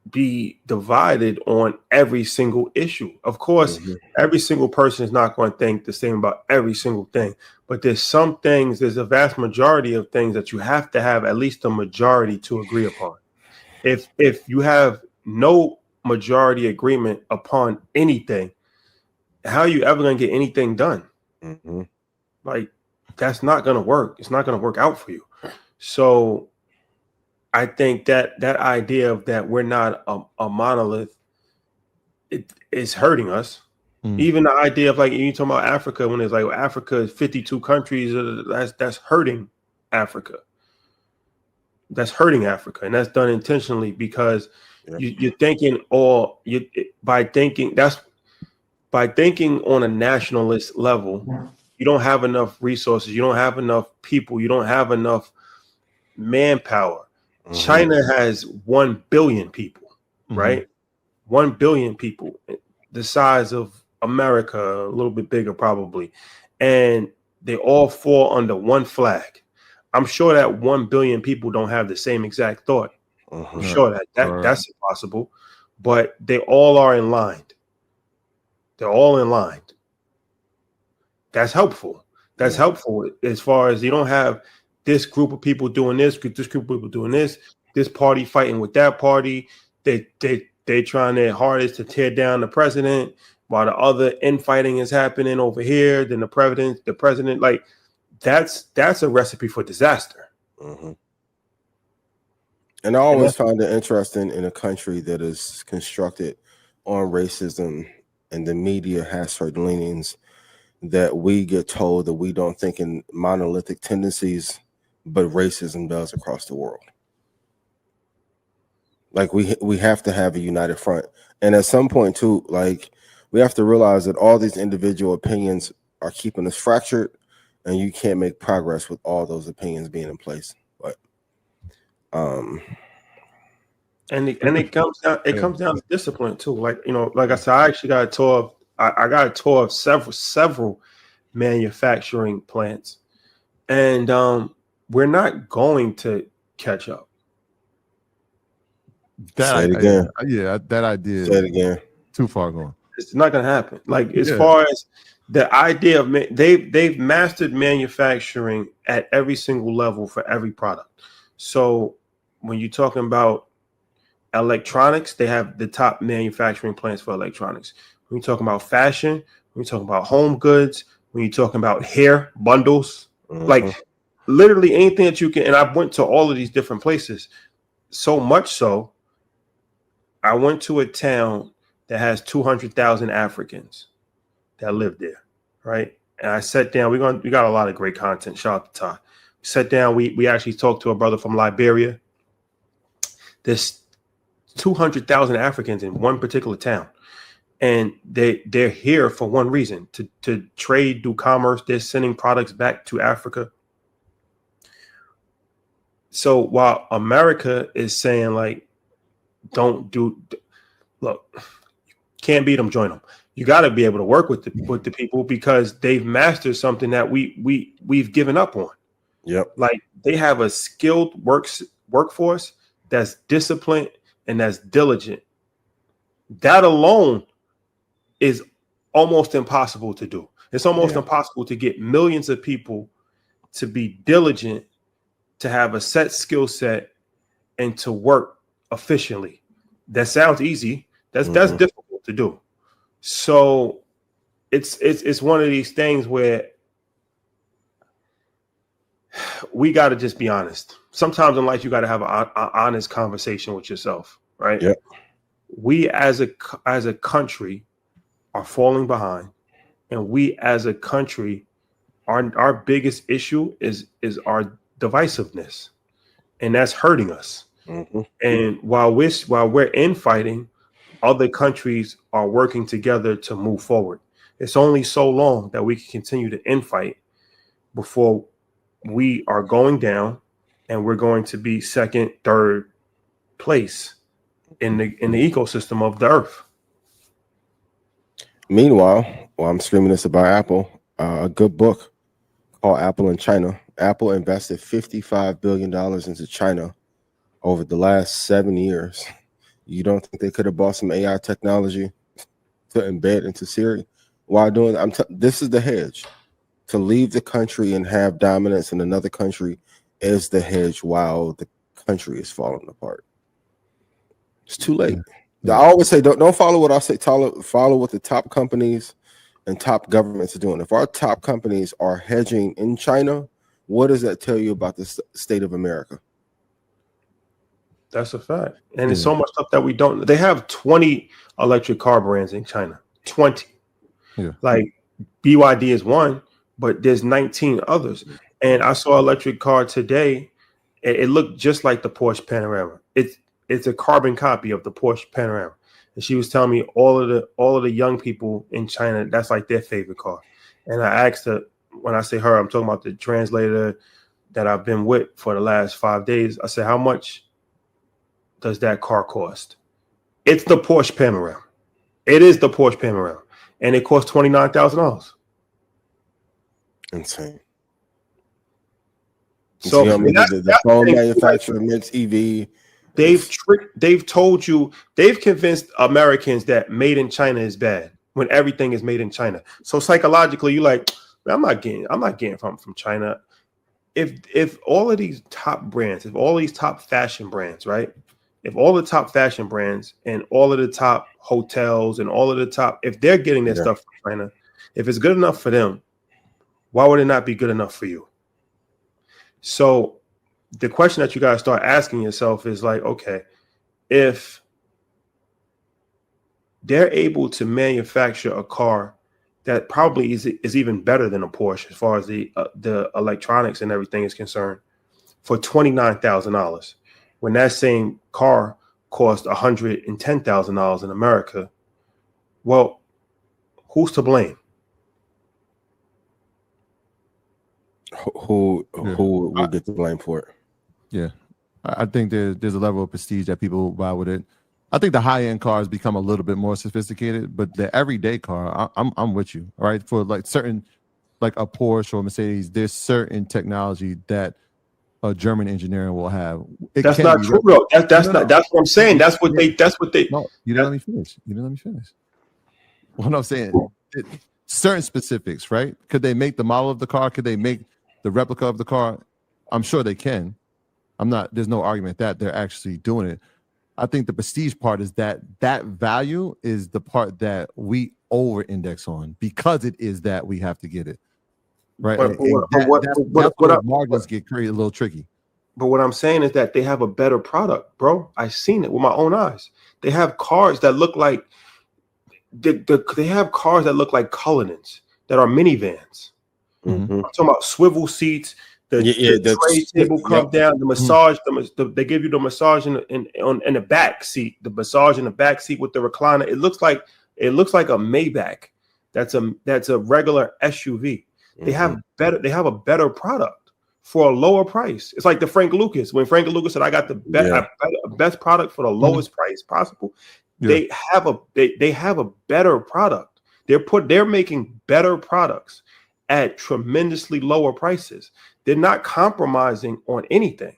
B: be divided on every single issue. Of course, every single person is not going to think the same about every single thing, but there's some things, there's a vast majority of things that you have to have at least a majority to agree upon. If you have no majority agreement upon anything, how are you ever going to get anything done? Like, that's not going to work. It's not going to work out for you. So I think that idea of that we're not a monolith, it is hurting us. Even the idea of, like, you talking about Africa, when it's like Africa is 52 countries, that's hurting Africa. That's hurting Africa, and that's done intentionally because you're thinking by thinking on a nationalist level, you don't have enough resources, you don't have enough people, you don't have enough manpower. China has 1 billion people, right? 1 billion people, the size of America, a little bit bigger probably, and they all fall under one flag. I'm sure that 1 billion people don't have the same exact thought. I'm sure that's impossible, but they all are in line. They're all in line. That's helpful. That's helpful as far as you don't have this group of people doing this group of people doing this party fighting with that party. They trying their hardest to tear down the president while the other infighting is happening over here. Then the president, like that's a recipe for disaster.
C: And I always find it interesting in a country that is constructed on racism and the media has certain leanings that we get told that we don't think in monolithic tendencies, but racism does across the world. Like we have to have a united front. And at some point too, like we have to realize that all these individual opinions are keeping us fractured, and you can't make progress with all those opinions being in place. But
B: and it comes down to discipline too. Like, you know, like I said, I actually got a tour of I got a tour of several manufacturing plants, and we're not going to catch up.
C: Say it again.
A: That idea.
C: Say it again.
A: Too far gone.
B: It's not going to happen. Like, as far as the idea of they've mastered manufacturing at every single level for every product. So when you're talking about electronics, they have the top manufacturing plants for electronics. When you're talking about fashion, when you're talking about home goods, when you're talking about hair bundles, like literally anything that you can. And I went to all of these different places, so much so I went to a town that has 200,000 Africans that live there, right? And I sat down. We got a lot of great content. Shout out to Todd. We sat down. We actually talked to a brother from Liberia. There's 200,000 Africans in one particular town, and they're here for one reason: to trade, do commerce. They're sending products back to Africa. So while America is saying, like, look, can't beat them, join them. You got to be able to work with the people because they've mastered something that we've given up on.
C: Yep.
B: Like, they have a skilled workforce that's disciplined and that's diligent. That alone is almost impossible to do. It's almost impossible to get millions of people to be diligent, to have a set skill set, and to work efficiently. That sounds easy. That's difficult to do. So it's one of these things where we got to just be honest. Sometimes in life, you got to have an honest conversation with yourself, right?
C: Yep.
B: We as a country are falling behind, and we as a country, our biggest issue is our divisiveness, and that's hurting us. And while we're infighting, other countries are working together to move forward. It's only so long that we can continue to infight before we are going down, and we're going to be second, third place in the ecosystem of the earth.
C: Meanwhile, while I'm screaming this about Apple, a good book called Apple in China. Apple invested $55 billion into China over the last 7 years. You don't think they could have bought some AI technology to embed into Siri? While doing, this is the hedge. To leave the country and have dominance in another country is the hedge while the country is falling apart. It's too late.
A: Yeah.
C: I always say, don't follow what I say. Follow what the top companies and top governments are doing. If our top companies are hedging in China, what does that tell you about the state of America?
B: That's a fact. And there's so much stuff that we don't. They have 20 electric car brands in China. 20.
A: Yeah.
B: Like BYD is one, but there's 19 others. And I saw an electric car today. It looked just like the Porsche Panamera. It's a carbon copy of the Porsche Panamera. And she was telling me all of the young people in China, that's like their favorite car. And I asked her, when I say her, I'm talking about the translator that I've been with for the last 5 days. I said, how much does that car cost? It's the Porsche Panamera. It is the Porsche Panamera. And it costs $29,000.
C: Insane.
B: So
C: the phone manufacturer makes EV.
B: They've told you, they've convinced Americans that made in China is bad when everything is made in China. So psychologically, you're like, I'm not getting from China. If all of these top brands, if all these top fashion brands, right? If all the top fashion brands and all of the top hotels and all of the top, if they're getting their stuff from China, if it's good enough for them, why would it not be good enough for you? So the question that you got to start asking yourself is like, okay, if they're able to manufacture a car that probably is even better than a Porsche as far as the electronics and everything is concerned for $29,000, when that same car cost $110,000 in America, well, who's to blame?
C: Who will get the blame for it? Yeah,
A: I think there's a level of prestige that people buy with it. I think the high end cars become a little bit more sophisticated, but the everyday car, I'm with you. All right, for like certain, like a Porsche or Mercedes, there's certain technology that a German engineering will have.
B: That's not true, bro. That's what I'm saying. That's what they.
A: No, you didn't let me finish. What I'm saying, certain specifics, right? Could they make the model of the car? Could they make the replica of the car? I'm sure they can. There's no argument that they're actually doing it. I think the prestige part is that value is the part that we over index on, because it is that we have to get it. Right. What margins get a little tricky.
B: But what I'm saying is that they have a better product, bro. I've seen it with my own eyes. They have cars that look like they have cars that look like Cullinans, that are minivans.
C: Mm-hmm.
B: I'm talking about swivel seats. The tray table comes down. The massage. They give you the massage in the back seat. The massage in the back seat with the recliner. It looks like a Maybach. That's a regular SUV. They have a better product for a lower price. It's like the Frank Lucas. When Frank Lucas said, "I got the best product for the lowest price possible," they have a better product. They're making better products at tremendously lower prices. They're not compromising on anything.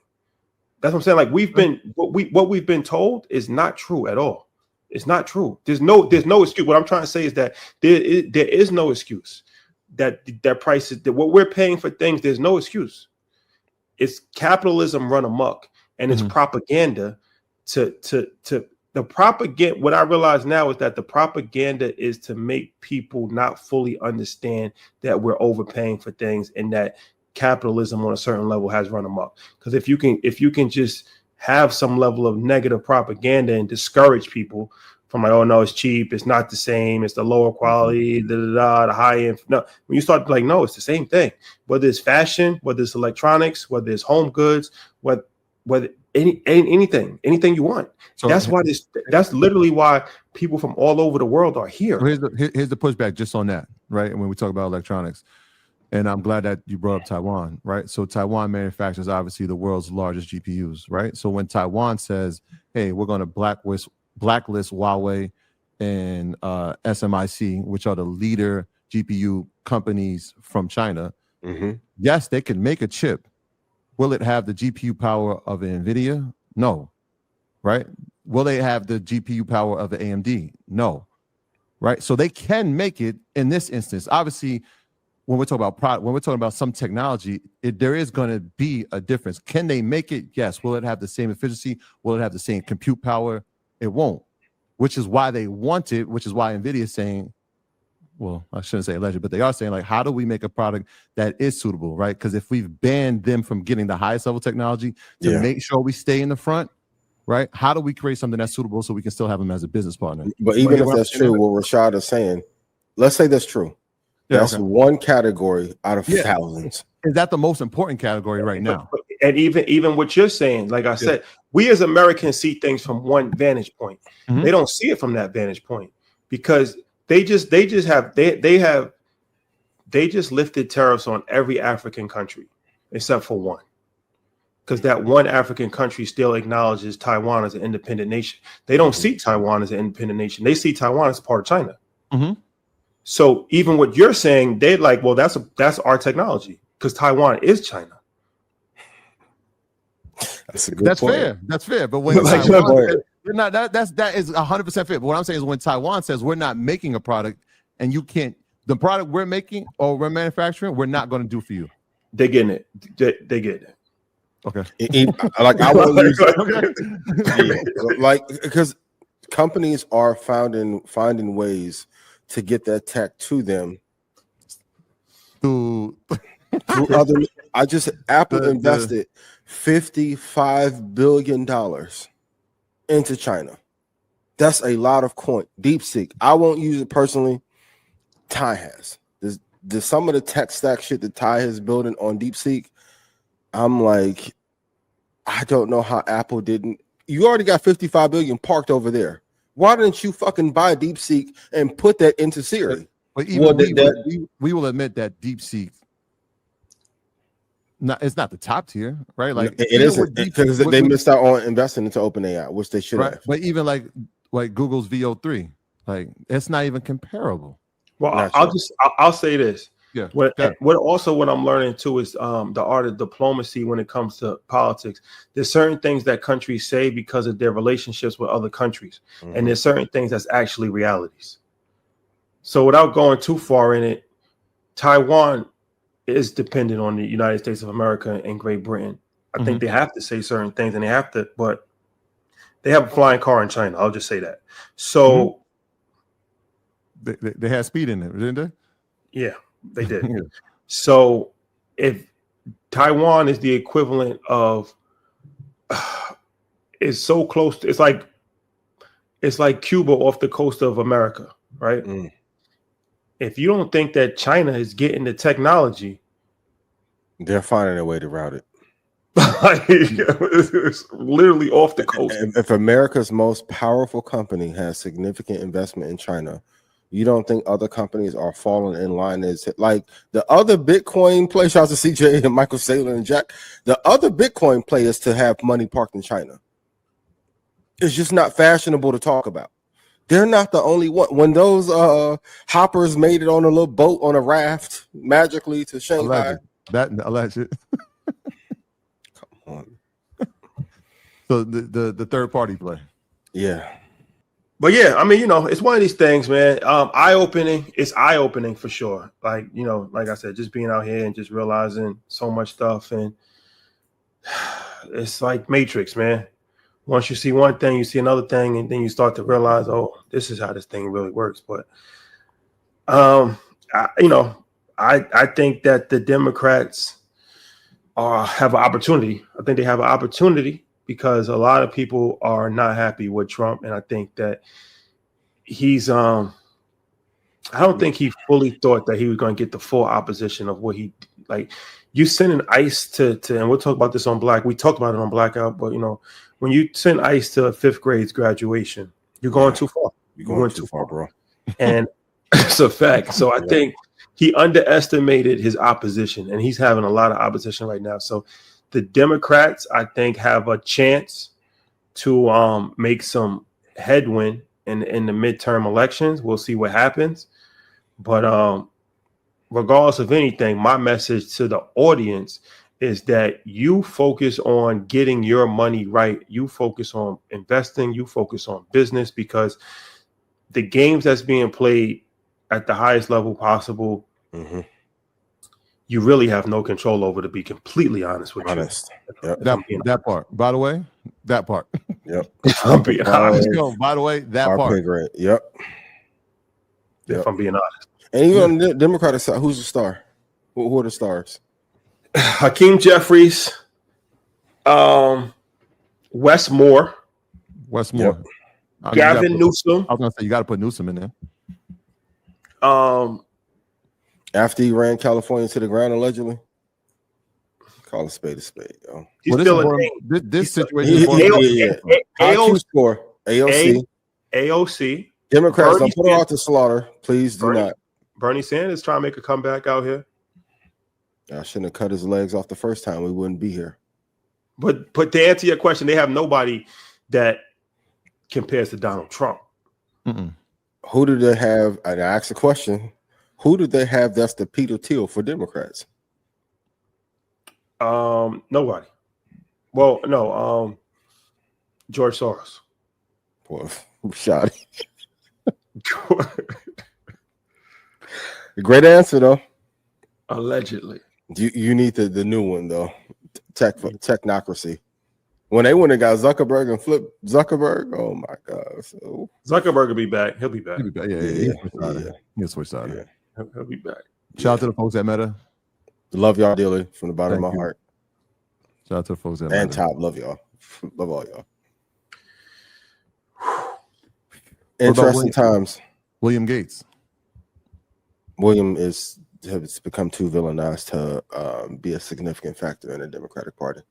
B: That's what I'm saying. Like what we've been told is not true at all. It's not true. There's no excuse. What I'm trying to say is that there is no excuse. That prices, that what we're paying for things, there's no excuse. It's capitalism run amok, and it's propaganda to the propaganda. What I realize now is that the propaganda is to make people not fully understand that we're overpaying for things, and that capitalism on a certain level has run amok. Because if you can just have some level of negative propaganda and discourage people from like, oh no, it's cheap, it's not the same, it's the lower quality, the high end. No, when you start like, no, it's the same thing. Whether it's fashion, whether it's electronics, whether it's home goods, whether anything you want. So that's literally why people from all over the world are here.
A: Here's the pushback just on that, right? When we talk about electronics, and I'm glad that you brought up Taiwan, right? So Taiwan manufactures obviously the world's largest GPUs, right? So when Taiwan says, hey, we're going to blacklist Huawei and SMIC, which are the leader GPU companies from China, yes, they can make a chip. Will it have the GPU power of NVIDIA? No, right? Will they have the GPU power of the AMD? No. Right. So they can make it in this instance. Obviously, when we're talking about product, when we're talking about some technology, there is going to be a difference. Can they make it? Yes. Will it have the same efficiency? Will it have the same compute power? It won't, which is why they want it, which is why NVIDIA is saying, well, I shouldn't say alleged, but they are saying, like, how do we make a product that is suitable, right? Because if we've banned them from getting the highest level technology to make sure we stay in the front, right? How do we create something that's suitable so we can still have them as a business partner?
C: But even if that's true, what Rashad is saying, let's say that's true. That's one category out of thousands.
A: Is that the most important category right now?
B: And even what you're saying, like I said, we as Americans see things from one vantage point. They don't see it from that vantage point because they just lifted tariffs on every African country except for one. Because that one African country still acknowledges Taiwan as an independent nation. They don't see Taiwan as an independent nation. They see Taiwan as part of China. So even what you're saying, they're like, well, that's our technology because Taiwan is China.
C: That's a good point.
A: Fair. That's fair. But when Taiwan, that is 100% fair. But what I'm saying is when Taiwan says we're not making a product and you can't, the product we're making or we're manufacturing, we're not going to do for you.
B: They're getting it. They get it.
A: Okay.
C: Like I won't use like because companies are finding ways to get that tech to them through other. Apple invested $55 billion into China. That's a lot of coin. DeepSeek. I won't use it personally. Ty has. There's some of the tech stack shit that Ty is building on DeepSeek. I'm like, I don't know how Apple didn't. You already got 55 billion parked over there. Why didn't you fucking buy DeepSeek and put that into Siri?
A: But even we will admit that DeepSeek, it's not the top tier, right? Like
C: it isn't because they missed out on investing into OpenAI, which they should have.
A: But even like Google's VO3, like it's not even comparable.
B: Well, I'll say this.
A: Yeah.
B: What I'm learning too is the art of diplomacy when it comes to politics. There's certain things that countries say because of their relationships with other countries, and there's certain things that's actually realities. So without going too far in it, Taiwan is dependent on the United States of America and Great Britain. I think they have to say certain things, and but they have a flying car in China. I'll just say that. So
A: they had speed in it, didn't they?
B: Yeah. They did. So if Taiwan is the equivalent of is so close to, it's like Cuba off the coast of America, right? If you don't think that China is getting the technology,
C: they're finding a way to route it.
B: It's literally off the coast.
C: If America's most powerful company has significant investment in China, you don't think other companies are falling in line as like the other Bitcoin play? Shout out to CJ and Michael Saylor and Jack. The other Bitcoin play is to have money parked in China. It's just not fashionable to talk about. They're not the only one. When those hoppers made it on a little boat on a raft magically to Shanghai.
A: Alleged.
C: Come on.
A: So the third party play.
C: Yeah.
B: But yeah, I mean, it's one of these things, man. Eye-opening. It's eye-opening for sure. Like, like I said, just being out here and just realizing so much stuff. And it's like Matrix, man. Once you see one thing, you see another thing, and then you start to realize, oh, this is how this thing really works. But, I think that the Democrats have an opportunity. I think they have an opportunity because a lot of people are not happy with Trump. And I think that he's I don't think he fully thought that he was going to get the full opposition of what he like. You send an ICE to and we'll talk about this on Black. We talked about it on Blackout, but when you send ICE to a 5th grade's graduation, you're going too far.
C: You're going too far, bro.
B: And it's a fact. So I think he underestimated his opposition, and he's having a lot of opposition right now. So the Democrats, I think, have a chance to make some headwind in the midterm elections. We'll see what happens. But regardless of anything, my message to the audience is that you focus on getting your money right. You focus on investing. You focus on business, because the games that's being played at the highest level possible, you really have no control over, to be completely honest with you.
C: Yep.
A: That part. By the way, that part.
C: Yep.
B: I'm being honest.
A: By the way, that
C: Our
A: part.
C: pay grade. Yep.
B: If I'm being honest.
C: And even on the Democratic side, who's the star? Who are the stars?
B: Hakeem Jeffries, Wes Moore, Gavin Newsom.
A: I was gonna say you got to put Newsom in there.
C: After he ran California to the ground, allegedly. Call a spade, yo.
B: He's still a name.
A: This situation.
B: AOC.
C: Democrats, don't put her out to slaughter. Please do not.
B: Bernie Sanders trying to make a comeback out here.
C: I shouldn't have cut his legs off the first time. We wouldn't be here.
B: But to answer your question, they have nobody that compares to Donald Trump.
C: Who do they have? And I asked the question. Who do they have that's the Peter Thiel for Democrats?
B: Nobody. Well, no. George Soros.
C: Well, shot. Great answer, though.
B: Allegedly.
C: You need the new one, though. Technocracy. When they went and got Zuckerberg and flipped Zuckerberg, oh my God. So
B: Zuckerberg will be back. He'll be back.
A: He'll switch out.
C: Yeah.
B: He'll be back.
A: Shout out to the folks at Meta.
C: Love y'all dearly from the bottom of my heart.
A: Shout out to the folks at Meta.
C: And Top, love y'all. Love all y'all. Interesting times.
A: William Gates.
C: William has become too villainized to be a significant factor in the Democratic Party.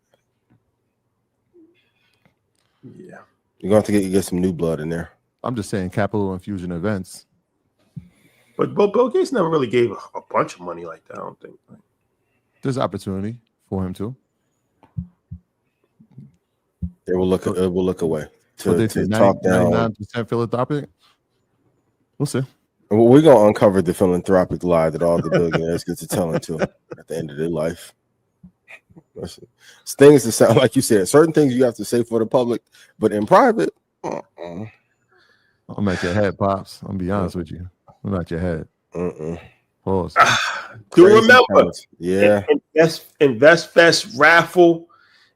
B: Yeah.
C: You're going to have to get some new blood in there.
A: I'm just saying capital infusion events.
B: But Bill Gates never really gave a bunch of money like that, I don't think.
A: There's opportunity for him too.
C: It will look away to
A: talk down 99% philanthropic. We'll see.
C: We're gonna uncover the philanthropic lie that all the billionaires get to tell into at the end of their life. It's things that sound like you said. Certain things you have to say for the public, but in private,
A: I'm at your head, pops. I'm gonna be honest with you. I'm at your head. Pause.
B: Do remember,
C: yeah.
B: InvestFest raffle.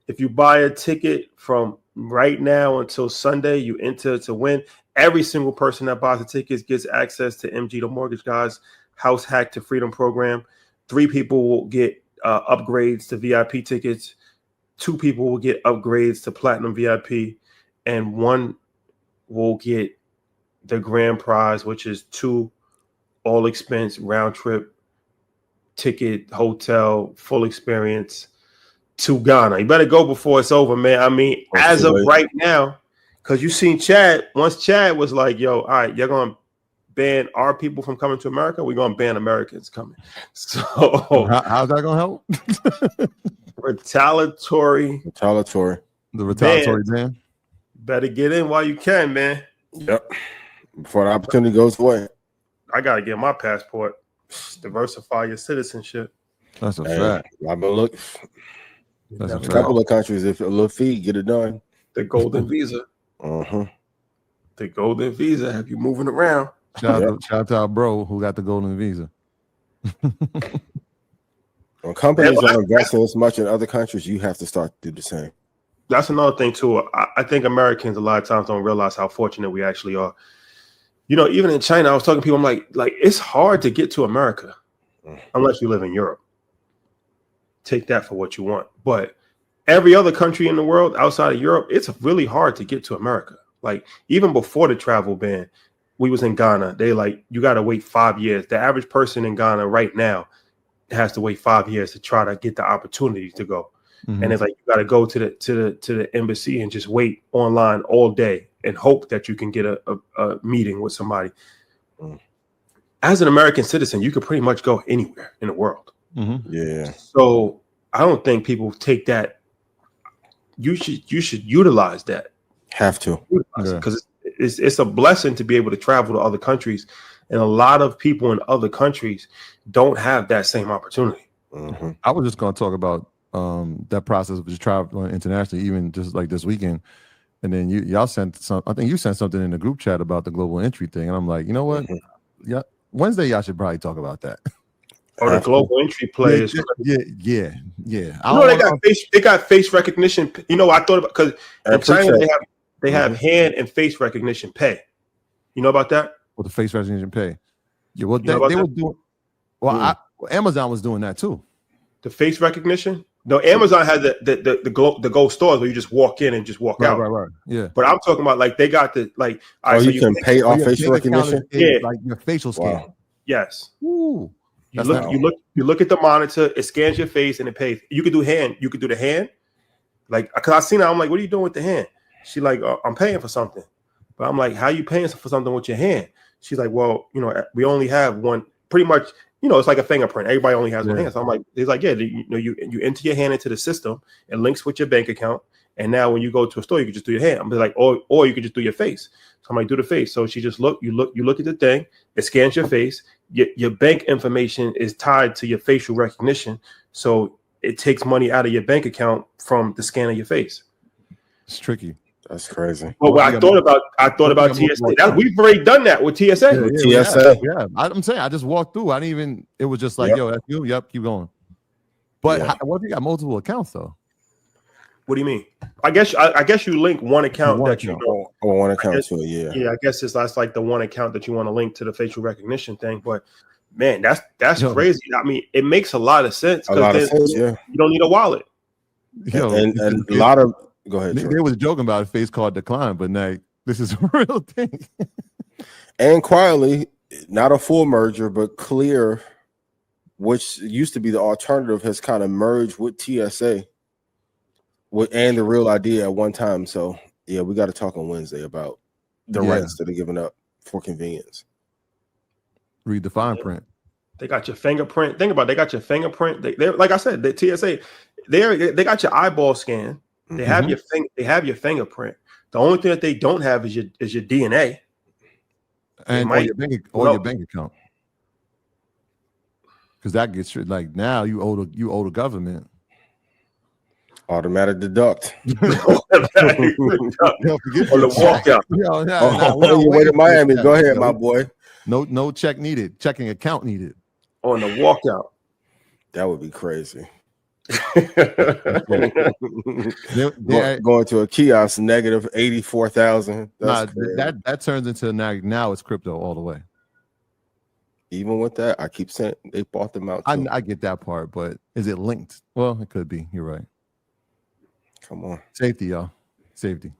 B: If you buy a ticket from right now until Sunday, you enter to win. Every single person that buys the tickets gets access to MG the Mortgage Guy's House Hack to Freedom program. 3 people will get upgrades to VIP tickets. 2 people will get upgrades to Platinum VIP. And 1 will get the grand prize, which is 2 all expense round trip ticket, hotel, full experience to Ghana. You better go before it's over, man. I mean, as of right now, because you seen Chad. Once Chad was like, yo, all right, you're going to ban our people from coming to America. We're going to ban Americans coming. So
A: how's that going to help?
C: Retaliatory.
A: The retaliatory ban.
B: Better get in while you can, man.
C: Yep. Before the opportunity goes away.
B: I got to get my passport. Diversify your citizenship.
A: That's a fact.
C: I've been looking. There's a couple of countries, if a little fee, get it done.
B: The golden visa. The golden visa have you moving around.
A: Shout out to our bro who got the golden visa.
C: When companies are investing as much in other countries, you have to start to do the same.
B: That's another thing too. I think Americans a lot of times don't realize how fortunate we actually are. You know, even in China, I was talking to people, I'm like it's hard to get to America unless you live in Europe. Take that for what you want. But every other country in the world outside of Europe, it's really hard to get to America. Like even before the travel ban, we was in Ghana. They like, you got to wait 5 years. The average person in Ghana right now has to wait 5 years to try to get the opportunity to go. And it's like, you got to go to the embassy and just wait online all day and hope that you can get a meeting with somebody. As an American citizen, you could pretty much go anywhere in the world.
C: Yeah.
B: So I don't think people take that. You should utilize that.
C: Have to,
B: because it's a blessing to be able to travel to other countries, and a lot of people in other countries don't have that same opportunity.
A: I was just going to talk about that process of just traveling internationally, even just like this weekend. And then y'all sent some. I think you sent something in the group chat about the global entry thing, and I'm like, you know what? Yeah, Wednesday y'all should probably talk about that.
B: Or the global entry players.
A: Yeah.
B: You know, they got face recognition. You know, I thought about, because in China they have hand and face recognition pay. You know about that?
A: Well, the face recognition pay. Yeah, well, they were doing. Well, Amazon was doing that too.
B: The face recognition. No, Amazon has the gold stores where you just walk in and just walk out.
A: Right. Yeah.
B: But I'm talking about like they got the like.
C: Oh, so you can pay off facial recognition.
B: Yeah,
A: like your facial scan.
B: Yes.
A: Ooh.
B: You look at the monitor. It scans your face and it pays. You could do hand. You could do the hand. Like, because I seen her, I'm like, what are you doing with the hand? She like, I'm paying for something. But I'm like, how you paying for something with your hand? She's like, well, you know, we only have one. Pretty much, you know, it's like a fingerprint. Everybody only has one hand. So I'm like, he's like, yeah, you enter your hand into the system. It links with your bank account. And now when you go to a store, you can just do your hand. I'm like, or you could just do your face. So I'm like, do the face. So she just you look at the thing. It scans your face. Your bank information is tied to your facial recognition. So it takes money out of your bank account from the scan of your face.
A: It's tricky.
C: That's crazy.
B: Well, I thought about TSA. We've already done that with TSA.
A: Yeah. I'm saying I just walked through. I didn't even. It was just like, yo, that's you. Yep, keep going. But what if you got multiple accounts though?
B: What do you mean? I guess you link one account you know.
C: Or one account to it, yeah.
B: Yeah, I guess that's like the one account that you want to link to the facial recognition thing. But man, that's crazy. I mean, it makes a lot of sense.
C: Yeah.
B: You don't need a wallet.
C: And a lot of go ahead.
A: They was joking about a face card decline, but now this is a real thing.
C: And quietly, not a full merger, but Clear, which used to be the alternative, has kind of merged with TSA. And the Real ID at one time. So yeah, we got to talk on Wednesday about the rights that are given up for convenience.
A: Read the fine print.
B: They got your fingerprint. Think about it. They got your fingerprint. They like I said, the TSA, they got your eyeball scan. They have your fingerprint. The only thing that they don't have is your DNA.
A: And your bank account. Because that gets like now you owe the government.
C: Automatic deduct.
B: On the walkout.
C: On your way to Miami. Go ahead, my boy.
A: No check needed. Checking account needed.
B: On the walkout.
C: That would be crazy.
A: They're
C: going to a kiosk negative 84,000.
A: That turns into now it's crypto all the way.
C: Even with that, I keep saying they bought them out.
A: I get that part, but is it linked? Well, it could be. You're right.
C: Come on.
A: Safety, y'all. Safety.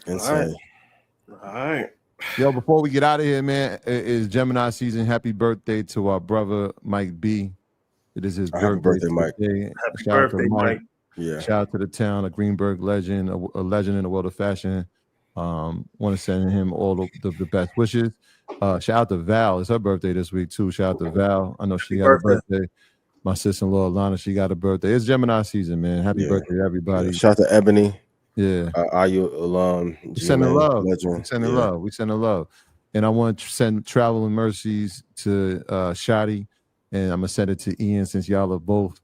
C: Insane.
B: All right.
A: Yo, before we get out of here, man, it's Gemini season. Happy birthday to our brother, Mike B. It is his birthday,
C: Mike.
B: Happy birthday, Mike.
C: Yeah.
A: Shout out to the town, a Greenberg legend, a legend in the world of fashion. Want to send him all the best wishes. Shout out to Val. It's her birthday this week, too. Shout out to Val. I know she got a birthday. My sister-in-law, Alana, she got a birthday. It's Gemini season, man. Happy birthday to everybody.
C: Shout out to Ebony.
A: Yeah.
C: IU alum.
A: Sending love. We sending love. And I want to send traveling mercies to Shadi. And I'm going to send it to Ian since y'all are both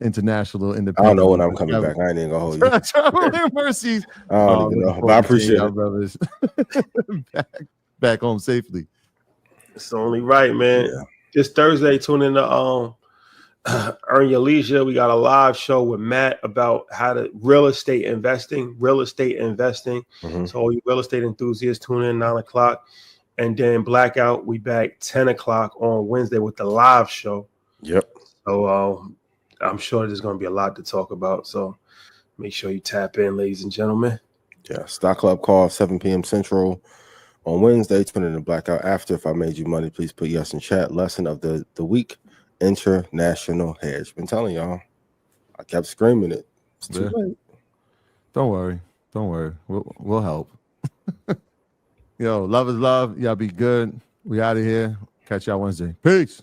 A: international independent.
C: I don't know when I'm coming back. I ain't even going to hold you.
A: Traveling mercies.
C: I don't even know. But I appreciate it.
A: Brothers. back home safely.
B: It's only right, man.
C: Yeah.
B: This Thursday, tune in to Earn Your Leisure. We got a live show with Matt about how to real estate investing. So all you real estate enthusiasts, tune in 9:00. And then Blackout, we back 10:00 on Wednesday with the live show.
C: Yep.
B: So I'm sure there's going to be a lot to talk about. So make sure you tap in, ladies and gentlemen.
C: Yeah. Stock Club call 7 p.m. Central on Wednesday. Tune in to Blackout after. If I made you money, please put yes in chat. Lesson of the week. International hedge. Been telling y'all. I kept screaming it. It's too late.
A: Don't worry. We'll help. Yo, love is love. Y'all be good. We out of here. Catch y'all Wednesday. Peace.